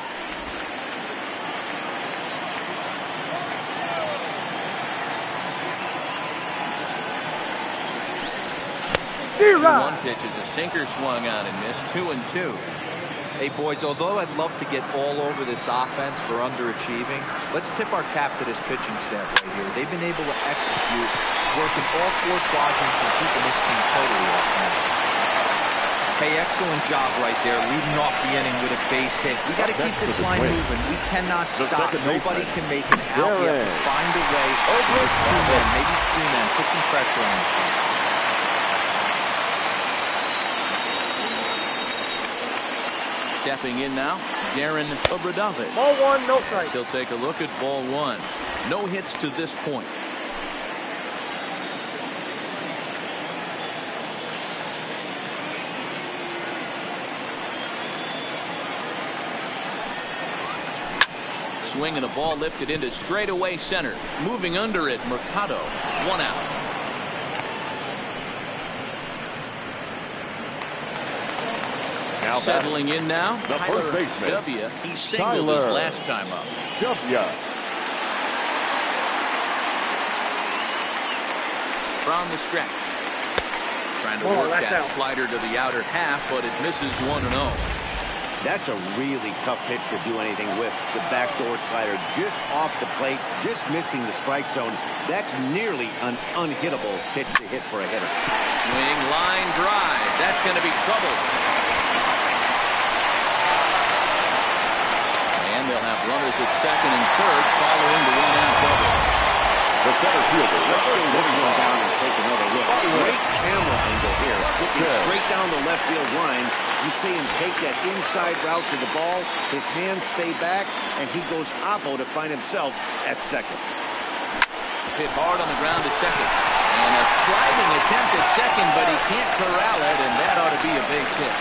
One pitch is a sinker swung on and missed. 2-2. Hey, boys, although I'd love to get all over this offense for underachieving, let's tip our cap to this pitching staff right here. They've been able to execute, working all 4 quadrants and keeping this team totally off center. Hey, excellent job right there, leading off the inning with a base hit. We got to keep this line moving. We cannot stop. Nobody can make an out. We have to find a way. Over 2 men, maybe 3 men. Put some pressure on us. Stepping in now, Darren Obradovich. Ball 1, no strike. He'll take a look at ball 1. No hits to this point. swing and a ball lifted into straightaway center. Moving under it, Mercado. 1 out. Now Settling in now, the first baseman, W. He singled his last time up. W. From the stretch. Trying to work that slider to the outer half, but it misses 1-0. That's a really tough pitch to do anything with. The backdoor slider just off the plate, just missing the strike zone. That's nearly an unhittable pitch to hit for a hitter. Swing, line drive. That's going to be trouble. And they'll have runners at second and third following the 1-out double. The center fielder. Let's slow this one down and take another look. Great camera angle here. Looking straight down the left field line. You see him take that inside route to the ball. His hands stay back, and he goes oppo to find himself at second. Hit hard on the ground to second. And a sliding attempt at second, but he can't corral it, and that ought to be a base hit.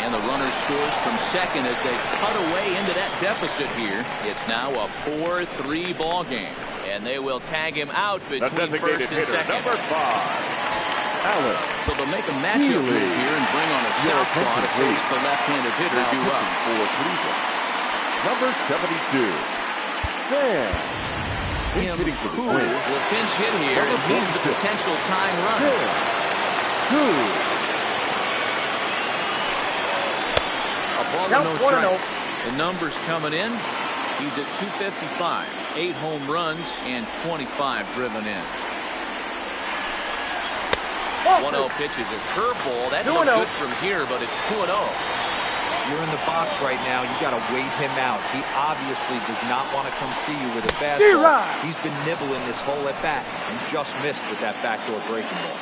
And the runner scores from second as they cut away into that deficit here. It's now a 4-3 ball game. And they will tag him out between first and second. Number 5, Allen. So they'll make a matchup move here and bring on a southpaw to face the left-handed hitter due up. For Cleveland. Number 72, Sam. Tim Poole will pinch hit here, and he's the potential tying run. No strikes. The numbers coming in. He's at 255, 8 home runs, and 25 driven in. 1-0 pitch is a curveball. That's no good from here, but it's 2-0. You're in the box right now. You got to wait him out. He obviously does not want to come see you with a fastball. He's been nibbling this whole at bat and just missed with that backdoor breaking ball.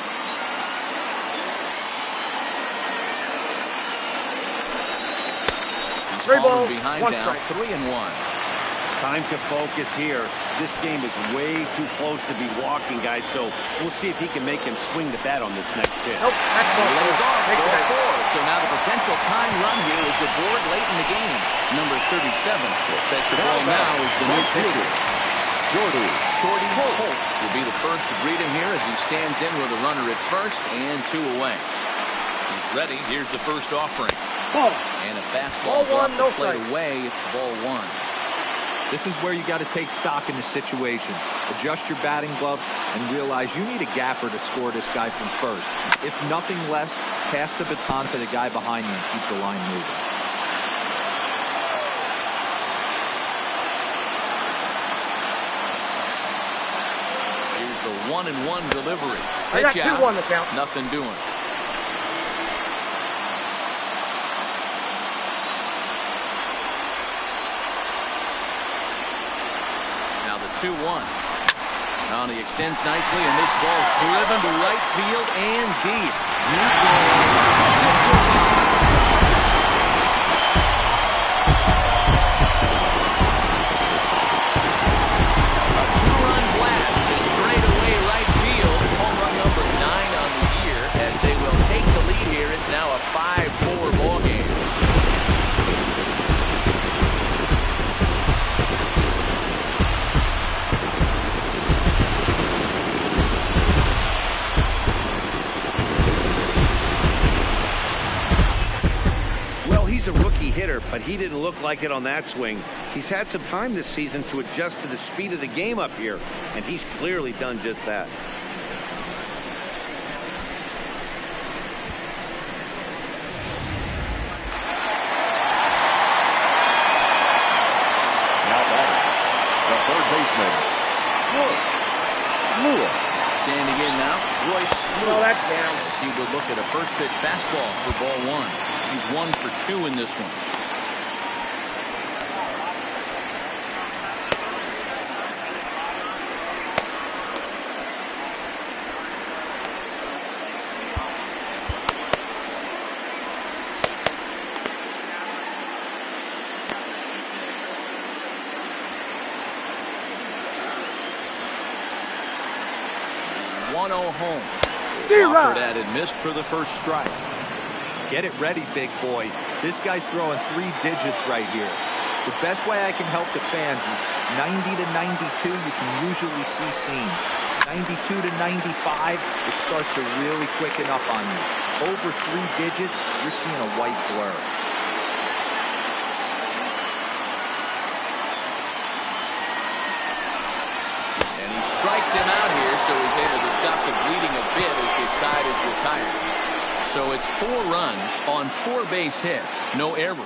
Behind 1 now, strike. 3-1. Time to focus here. This game is way too close to be walking, guys, so we'll see if he can make him swing the bat on this next pitch. Nope, that's Lays off, ball 4-4. So now the potential time run here is aboard late in the game. Number 37 sets the ball now is the new pitcher. Shorty Holt will be the first to greet him here as he stands in with a runner at first and 2 away. He's ready. Here's the first offering. And a fastball off the plate away. It's ball 1. This is where you got to take stock in the situation. Adjust your batting glove and realize you need a gapper to score this guy from first. If nothing less, pass the baton to the guy behind you and keep the line moving. Here's the 1-1 delivery. I got Pitch 2-1 out. to count. Nothing doing. Now the 2-1. Now he extends nicely, and this ball driven to right field and deep. A 2-run blast to straightaway right field. Home run number 9 on the year. As they will take the lead here, it's now a 5-4 ball game. A rookie hitter, but he didn't look like it on that swing. He's had some time this season to adjust to the speed of the game up here, and he's clearly done just that. Now batting, the third baseman, Lewis. Standing in now, Royce Lewis. No, that's down. As he would look at a first pitch fastball for ball 1. He's 1 for 2 in this one. The 1-0 home. Offered at and missed for the first strike. Get it ready, big boy. This guy's throwing 3 digits right here. The best way I can help the fans is 90 to 92, you can usually see seams. 92 to 95, it starts to really quicken up on you. Over 3 digits, you're seeing a white blur. And he strikes him out here, so he's able to stop the bleeding a bit as his side is retired. So it's 4 runs on 4 base hits, no errors.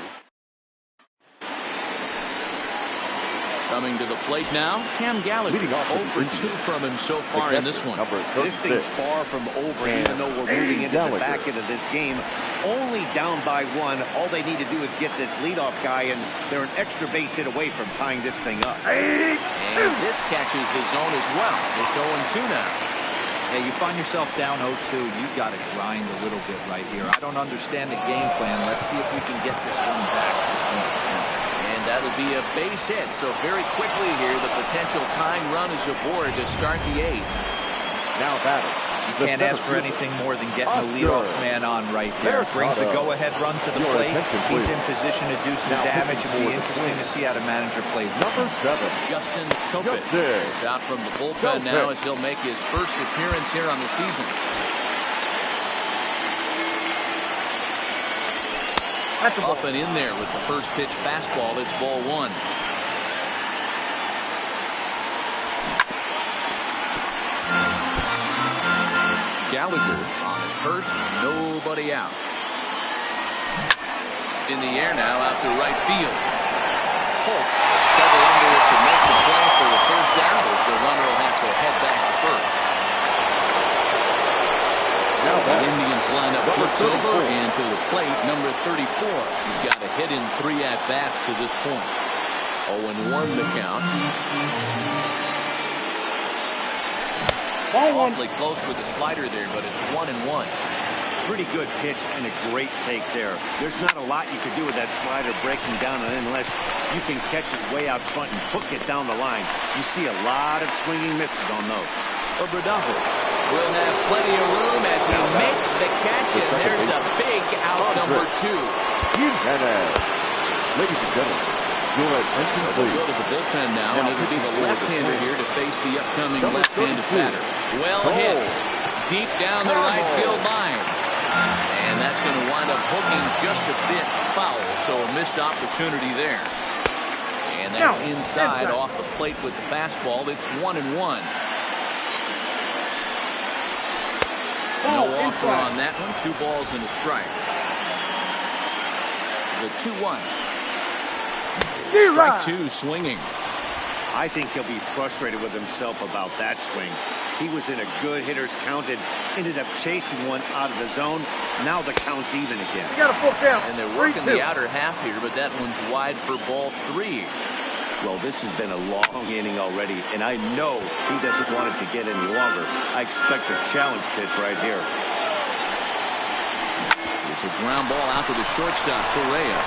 Coming to the plate now, Cam Gallagher. 0 for 2 from him so far in this one. This thing's far from over, even though we're moving into the back end of this game. Only down by 1. All they need to do is get this leadoff guy, and they're an extra base hit away from tying this thing up. And this catches the zone as well. It's 0-2 now. Hey, you find yourself down 0-2, you've got to grind a little bit right here. I don't understand the game plan. Let's see if we can get this one back. And that'll be a base hit. So very quickly here, the potential tying run is aboard to start the 8th. Now batting. You can't ask for anything more than getting the leadoff man on right there. Brings the go-ahead run to the plate. He's in position to do some damage. It'll be interesting to see how the manager plays. Number 7. Justin Kopech is out from the bullpen now as he'll make his first appearance here on the season. Up and in there with the first pitch fastball. It's ball 1. Gallagher on first, nobody out. In the air now, out to right field. Holt settled under it to make the play for the first down, as the runner will have to head back to first. Now the Indians line up Quicksilver, and to the plate, number 34. He's got a hit in 3 at-bats to this point. 0-1 the count. Awfully close with the slider there, but it's 1-1. Pretty good pitch and a great take there. There's not a lot you could do with that slider breaking down unless you can catch it way out front and hook it down the line. You see a lot of swinging misses on those. Obradovich will have plenty of room as he makes the catch, and there's a big out number 2. Ladies and gentlemen, your attention please. We'll go to the bullpen now, and it'll be the left-hander here to face the upcoming left-handed batter. Well hit deep down the right field line. And that's going to wind up hooking just a bit foul, so a missed opportunity there. And that's inside off the plate with the fastball. It's 1-1. No offer on that one. 2 balls and a strike. The 2-1. Strike 2 swinging. I think he'll be frustrated with himself about that swing. He was in a good hitter's count and ended up chasing one out of the zone. Now the count's even again. You got a full count. And they're working the outer half here, but that one's wide for ball 3. Well, this has been a long inning already, and I know he doesn't want it to get any longer. I expect a challenge pitch right here. There's a ground ball out to the shortstop, Correa.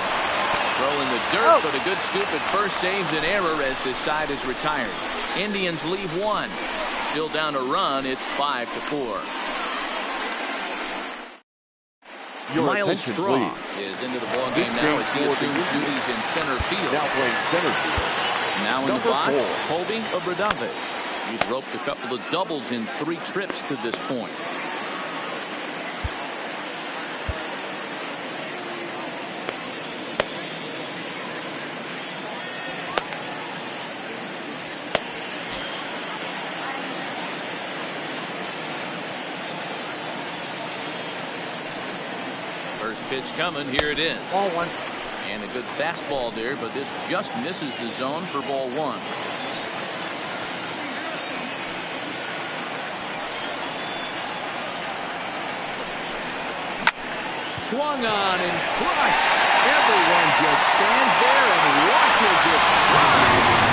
Throw in the dirt, but a good scoop at first saves an error as this side is retired. Indians leave 1. Still down a run. It's 5-4. Miles Straw is into the ballgame now as he assumes duties in center field. Now playing center field. Now in the box, Colby Obradovich. He's roped a couple of doubles in 3 trips to this point. First pitch coming. Here it is. Ball 1. And a good fastball there, but this just misses the zone for ball 1. Swung on and crushed. Everyone just stands there and watches it fly.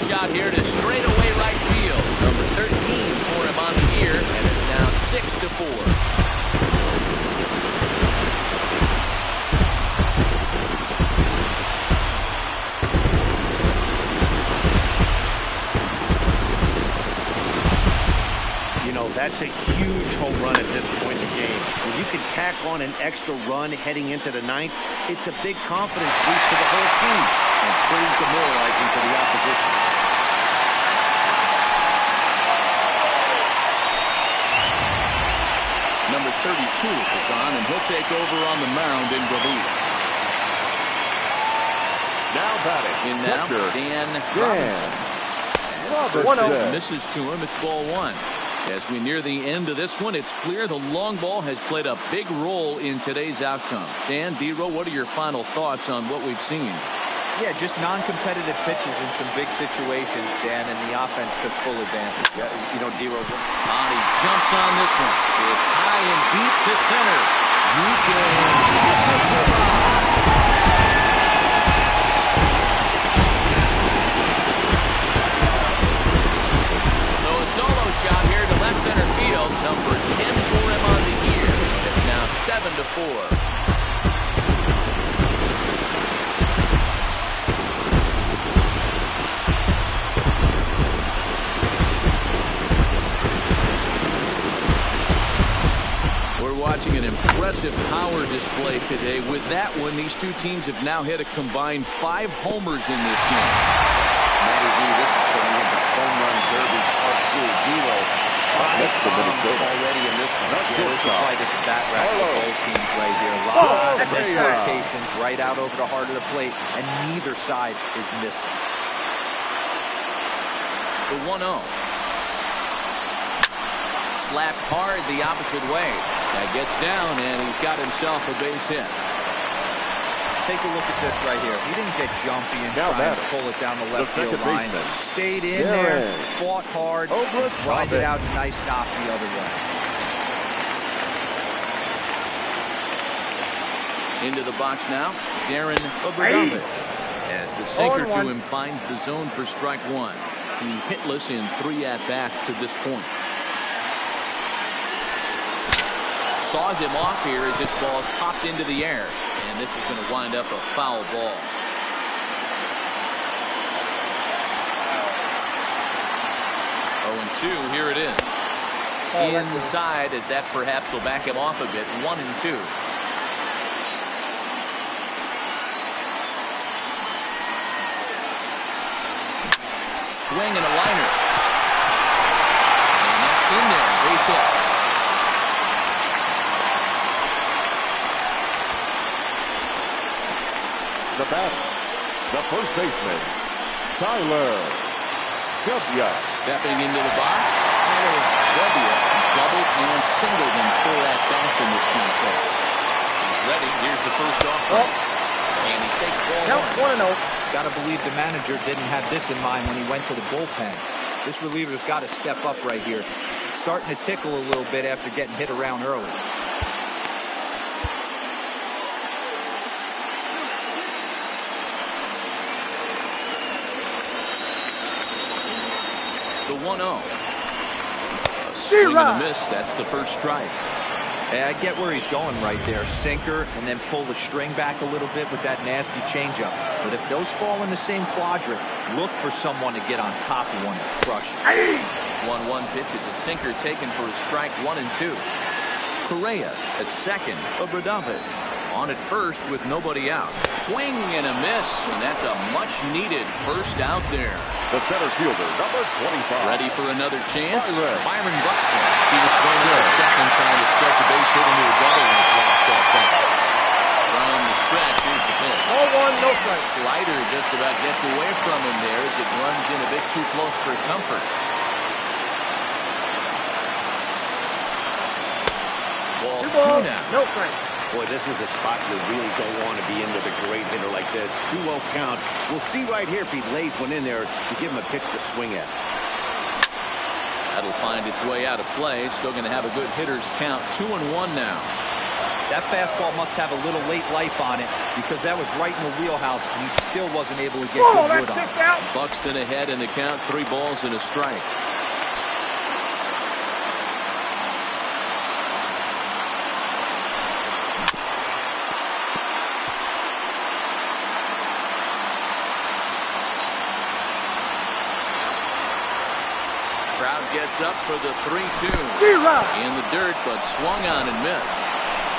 Shot here to straightaway right field. Number 13 for him on the year, and it's now 6-4. know, that's a huge home run at this point in the game. When you can tack on an extra run heading into the ninth, it's a big confidence boost to the whole team and pretty demoralizing to the opposition. Number 32 is on, and he'll take over on the mound in relief. Now batting. In now, Dan Robinson. Misses to him. It's ball one. As we near the end of this one, it's clear the long ball has played a big role in today's outcome. Dan, D-Row, what are your final thoughts on what we've seen? Yeah, just non-competitive pitches in some big situations, Dan, and the offense took full advantage. Yeah, you know, D-Row. He jumps on this one. It's high and deep to center. You can... Solo shot here to left center field. Number 10 for him on the year. It's now 7-4. We're watching an impressive power display today. With that one, these two teams have now hit a combined 5 homers in this game. Matty V, this is going to be the home run derby up through 0. That's the Minnesota. Already in this one. Yeah, this is why this is bat rack for both teams right here. A lot of missed rotations right out over the heart of the plate, and neither side is missing. The 1-0. Slapped hard the opposite way. That gets down, and he's got himself a base hit. Take a look at this right here. He didn't get jumpy and trying to pull it down the left field line. Stayed in there, fought hard, grinded out a nice knock the other way. Into the box now, Darren Abramovich. As the sinker to him finds the zone for strike one. He's hitless in 3 at-bats to this point. Saws him off here as this ball's popped into the air. And this is going to wind up a foul ball. Oh, 2, here it is. Inside, as that perhaps will back him off a bit. 1-2. Swing and a liner. And that's in there. Base hit. The batter, the first baseman, Tyler W. Stepping into the box, Tyler W. doubled and singled in 4 at-bats in this contest. He's ready. Here's the first offering. And he takes ball 1. Got to believe the manager didn't have this in mind when he went to the bullpen. This reliever's got to step up right here. He's starting to tickle a little bit after getting hit around early. The 1-0. A swing and a miss. That's the first strike. Yeah, I get where he's going right there. Sinker, and then pull the string back a little bit with that nasty changeup. But if those fall in the same quadrant, look for someone to get on top of one and crush it. 1-1 pitch is a sinker taken for a strike. 1-2. Correa at second. Abramovich on at first with nobody out. Swing and a miss, and that's a much-needed first out there. The center fielder, number 25. Ready for another chance? Byron Buxton. He was thrown out at second, trying to stretch a base hit into a double in his last at-bat. From the stretch, here's the pitch. 0-1, no strike. Slider just about gets away from him there as it runs in a bit too close for comfort. Ball 2 now. No strike. Boy, this is a spot you really don't want to be in with a great hitter like this. 2-0 count. We'll see right here if he lays one in there to give him a pitch to swing at. That'll find its way out of play. Still going to have a good hitter's count. 2-1 now. That fastball must have a little late life on it because that was right in the wheelhouse and he still wasn't able to get good wood on it. Buxton ahead in the count. 3 balls and a strike. Crowd gets up for the 3-2. In the dirt, but swung on and missed.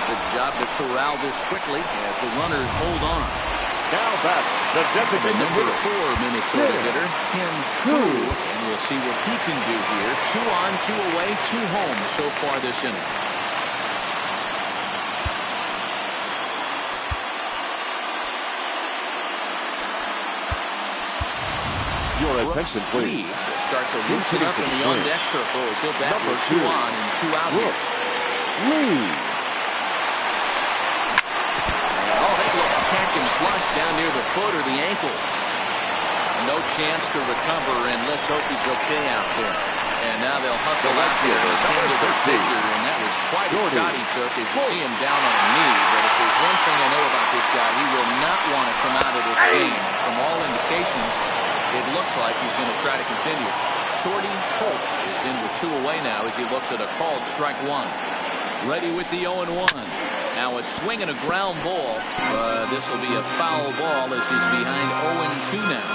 Good job to corral this quickly as the runners hold on. Now back, the designated Number hitter. 4 Minnesota hitter, Tim Crew. And we'll see what he can do here. 2 on, 2 away, 2 home so far this inning. Your attention, please. Starts to loosen up in the on-deck circle as he'll bat Number with 2 2. on and 2 out here. Lee. Oh, they look catch and flush down near the foot or the ankle. No chance to recover, and let's hope he's okay out there. And now they'll hustle out there to tend to their pitcher, and that was quite a shot he took as you see him down on a knee. But if there's one thing I know about this guy, he will not want to come out of this game. From all indications, it looks like he's going to try to continue. Shorty Holt is in with 2 away now as he looks at a called strike 1. Ready with the 0-1. Now a swing and a ground ball. This will be a foul ball as he's behind 0-2 now.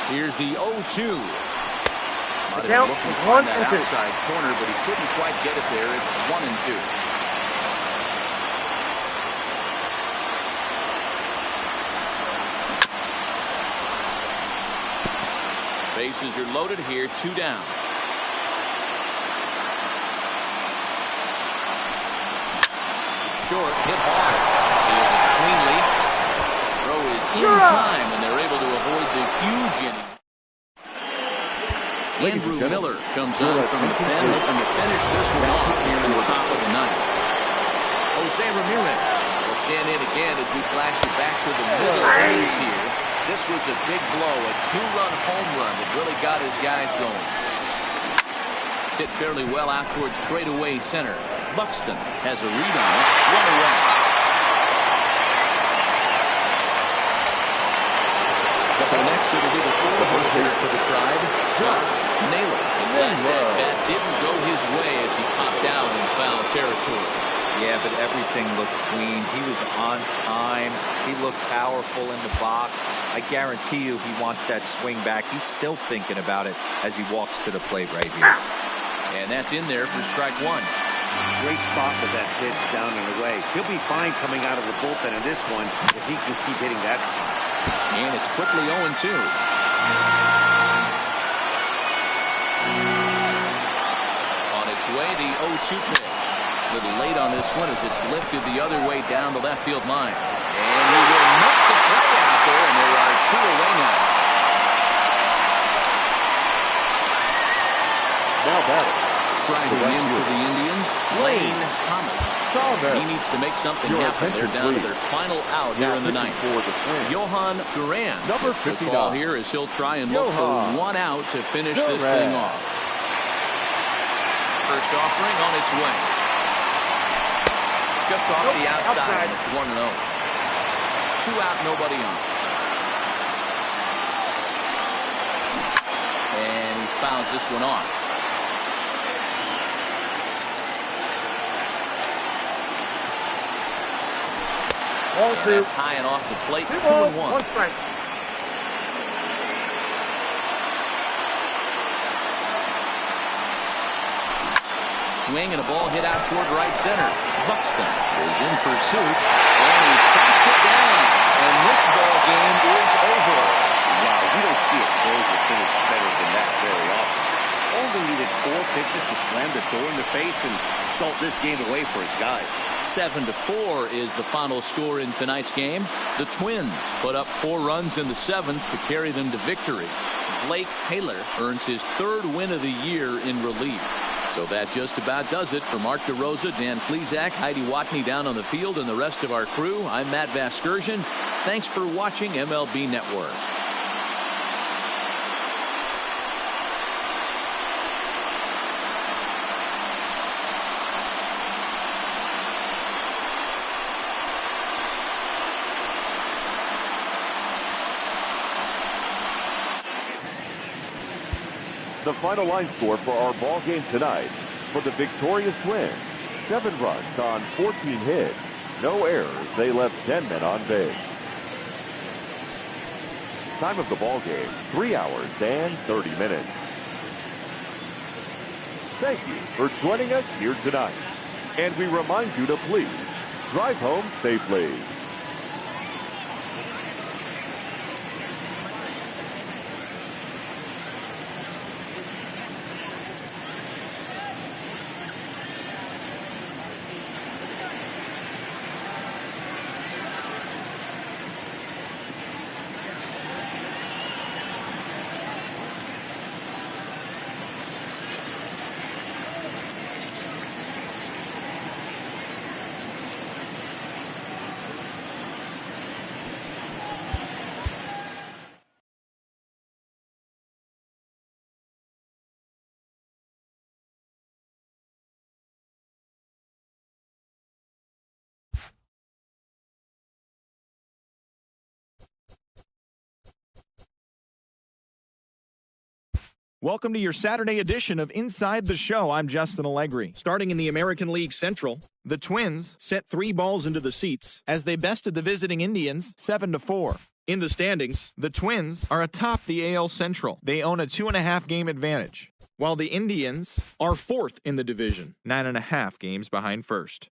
Here's the 0-2. Might have been looking for that outside corner, but he couldn't quite get it there. It's 1-2. Bases are loaded here, 2 down. Short, hit hard. Fielded cleanly. Throw is in time, and they're able to avoid the huge inning. Andrew Miller comes on from the pen, hoping to finish this one off here in the top of the 9th. Jose Ramirez will stand in again as we flash it back to the middle innings here. This was a big blow, a 2-run home run that really got his guys going. Hit fairly well out towards straightaway center. Buxton has a read on it. 1 away. So next it'll be the 4th hitter for the Tribe, Josh Naylor. And that didn't go his way as he popped out in foul territory. Yeah, but everything looked clean. He was on time. He looked powerful in the box. I guarantee you he wants that swing back. He's still thinking about it as he walks to the plate right here. And that's in there for strike 1. Great spot with that pitch down and away. He'll be fine coming out of the bullpen in this one if he can keep hitting that spot. And it's quickly 0-2. On its way, the 0-2 pitch. A little late on this one as it's lifted the other way down the left field line. And he will make the play out there, and there are 2 away now. Now batting. Striding in for the Indians, Lane Thomas. He needs to make something happen. They're down to their final out here in the 9th. Johan Duran. Number 59. The call here is he'll try and look for 1 out to finish this thing off. First offering on its way. Just off the outside. It's 1-0. 2 out, nobody on. And he fouls this one off. And that's high and off the plate. 2-1. Swing and a ball hit out toward right center. Buxton is in pursuit, and he tracks it down. And this ball game is over. Wow, we don't see a closer finish better than that very often. Only needed 4 pitches to slam the door in the face and salt this game away for his guys. 7-4 is the final score in tonight's game. The Twins put up 4 runs in the 7th to carry them to victory. Blake Taylor earns his 3rd win of the year in relief. So that just about does it. For Mark DeRosa, Dan Plesac, Heidi Watney down on the field, and the rest of our crew, I'm Matt Vasgersian. Thanks for watching MLB Network. The final line score for our ball game tonight. For the victorious Twins, 7 runs on 14 hits. No errors. They left 10 men on base. Time of the ball game, 3 hours and 30 minutes. Thank you for joining us here tonight. And we remind you to please drive home safely. Welcome to your Saturday edition of Inside the Show. I'm Justin Allegri. Starting in the American League Central, the Twins set 3 balls into the seats as they bested the visiting Indians 7-4. In the standings, the Twins are atop the AL Central. They own a 2.5 game advantage, while the Indians are 4th in the division, 9.5 games behind first.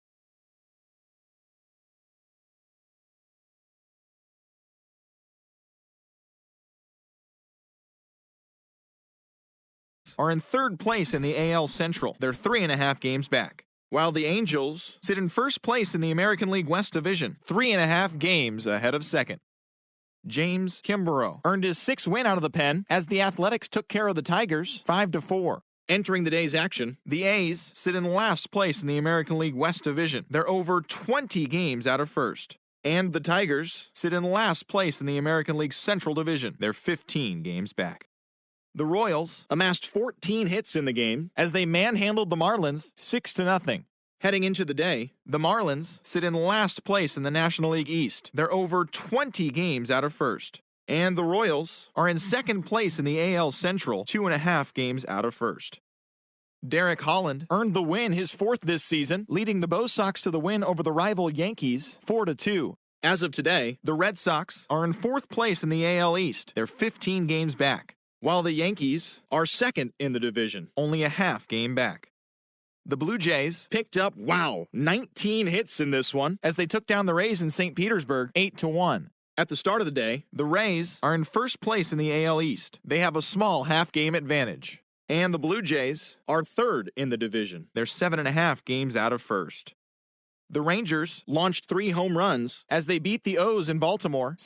Are in 3rd place in the AL Central. They're 3.5 games back. While the Angels sit in 1st place in the American League West Division, 3.5 games ahead of 2nd. James Kimbrough earned his 6th win out of the pen as the Athletics took care of the Tigers 5-4. Entering the day's action, the A's sit in last place in the American League West Division. They're over 20 games out of 1st. And the Tigers sit in last place in the American League Central Division. They're 15 games back. The Royals amassed 14 hits in the game as they manhandled the Marlins 6-0. Heading into the day, the Marlins sit in last place in the National League East. They're over 20 games out of 1st. And the Royals are in 2nd place in the AL Central, 2.5 games out of 1st. Derek Holland earned the win, his 4th this season, leading the Bo Sox to the win over the rival Yankees 4-2. As of today, the Red Sox are in 4th place in the AL East. They're 15 games back, while the Yankees are 2nd in the division, only a half game back. The Blue Jays picked up, 19 hits in this one as they took down the Rays in St. Petersburg 8-1. At the start of the day, the Rays are in 1st place in the AL East. They have a small half-game advantage. And the Blue Jays are 3rd in the division. They're 7.5 games out of 1st. The Rangers launched 3 home runs as they beat the O's in Baltimore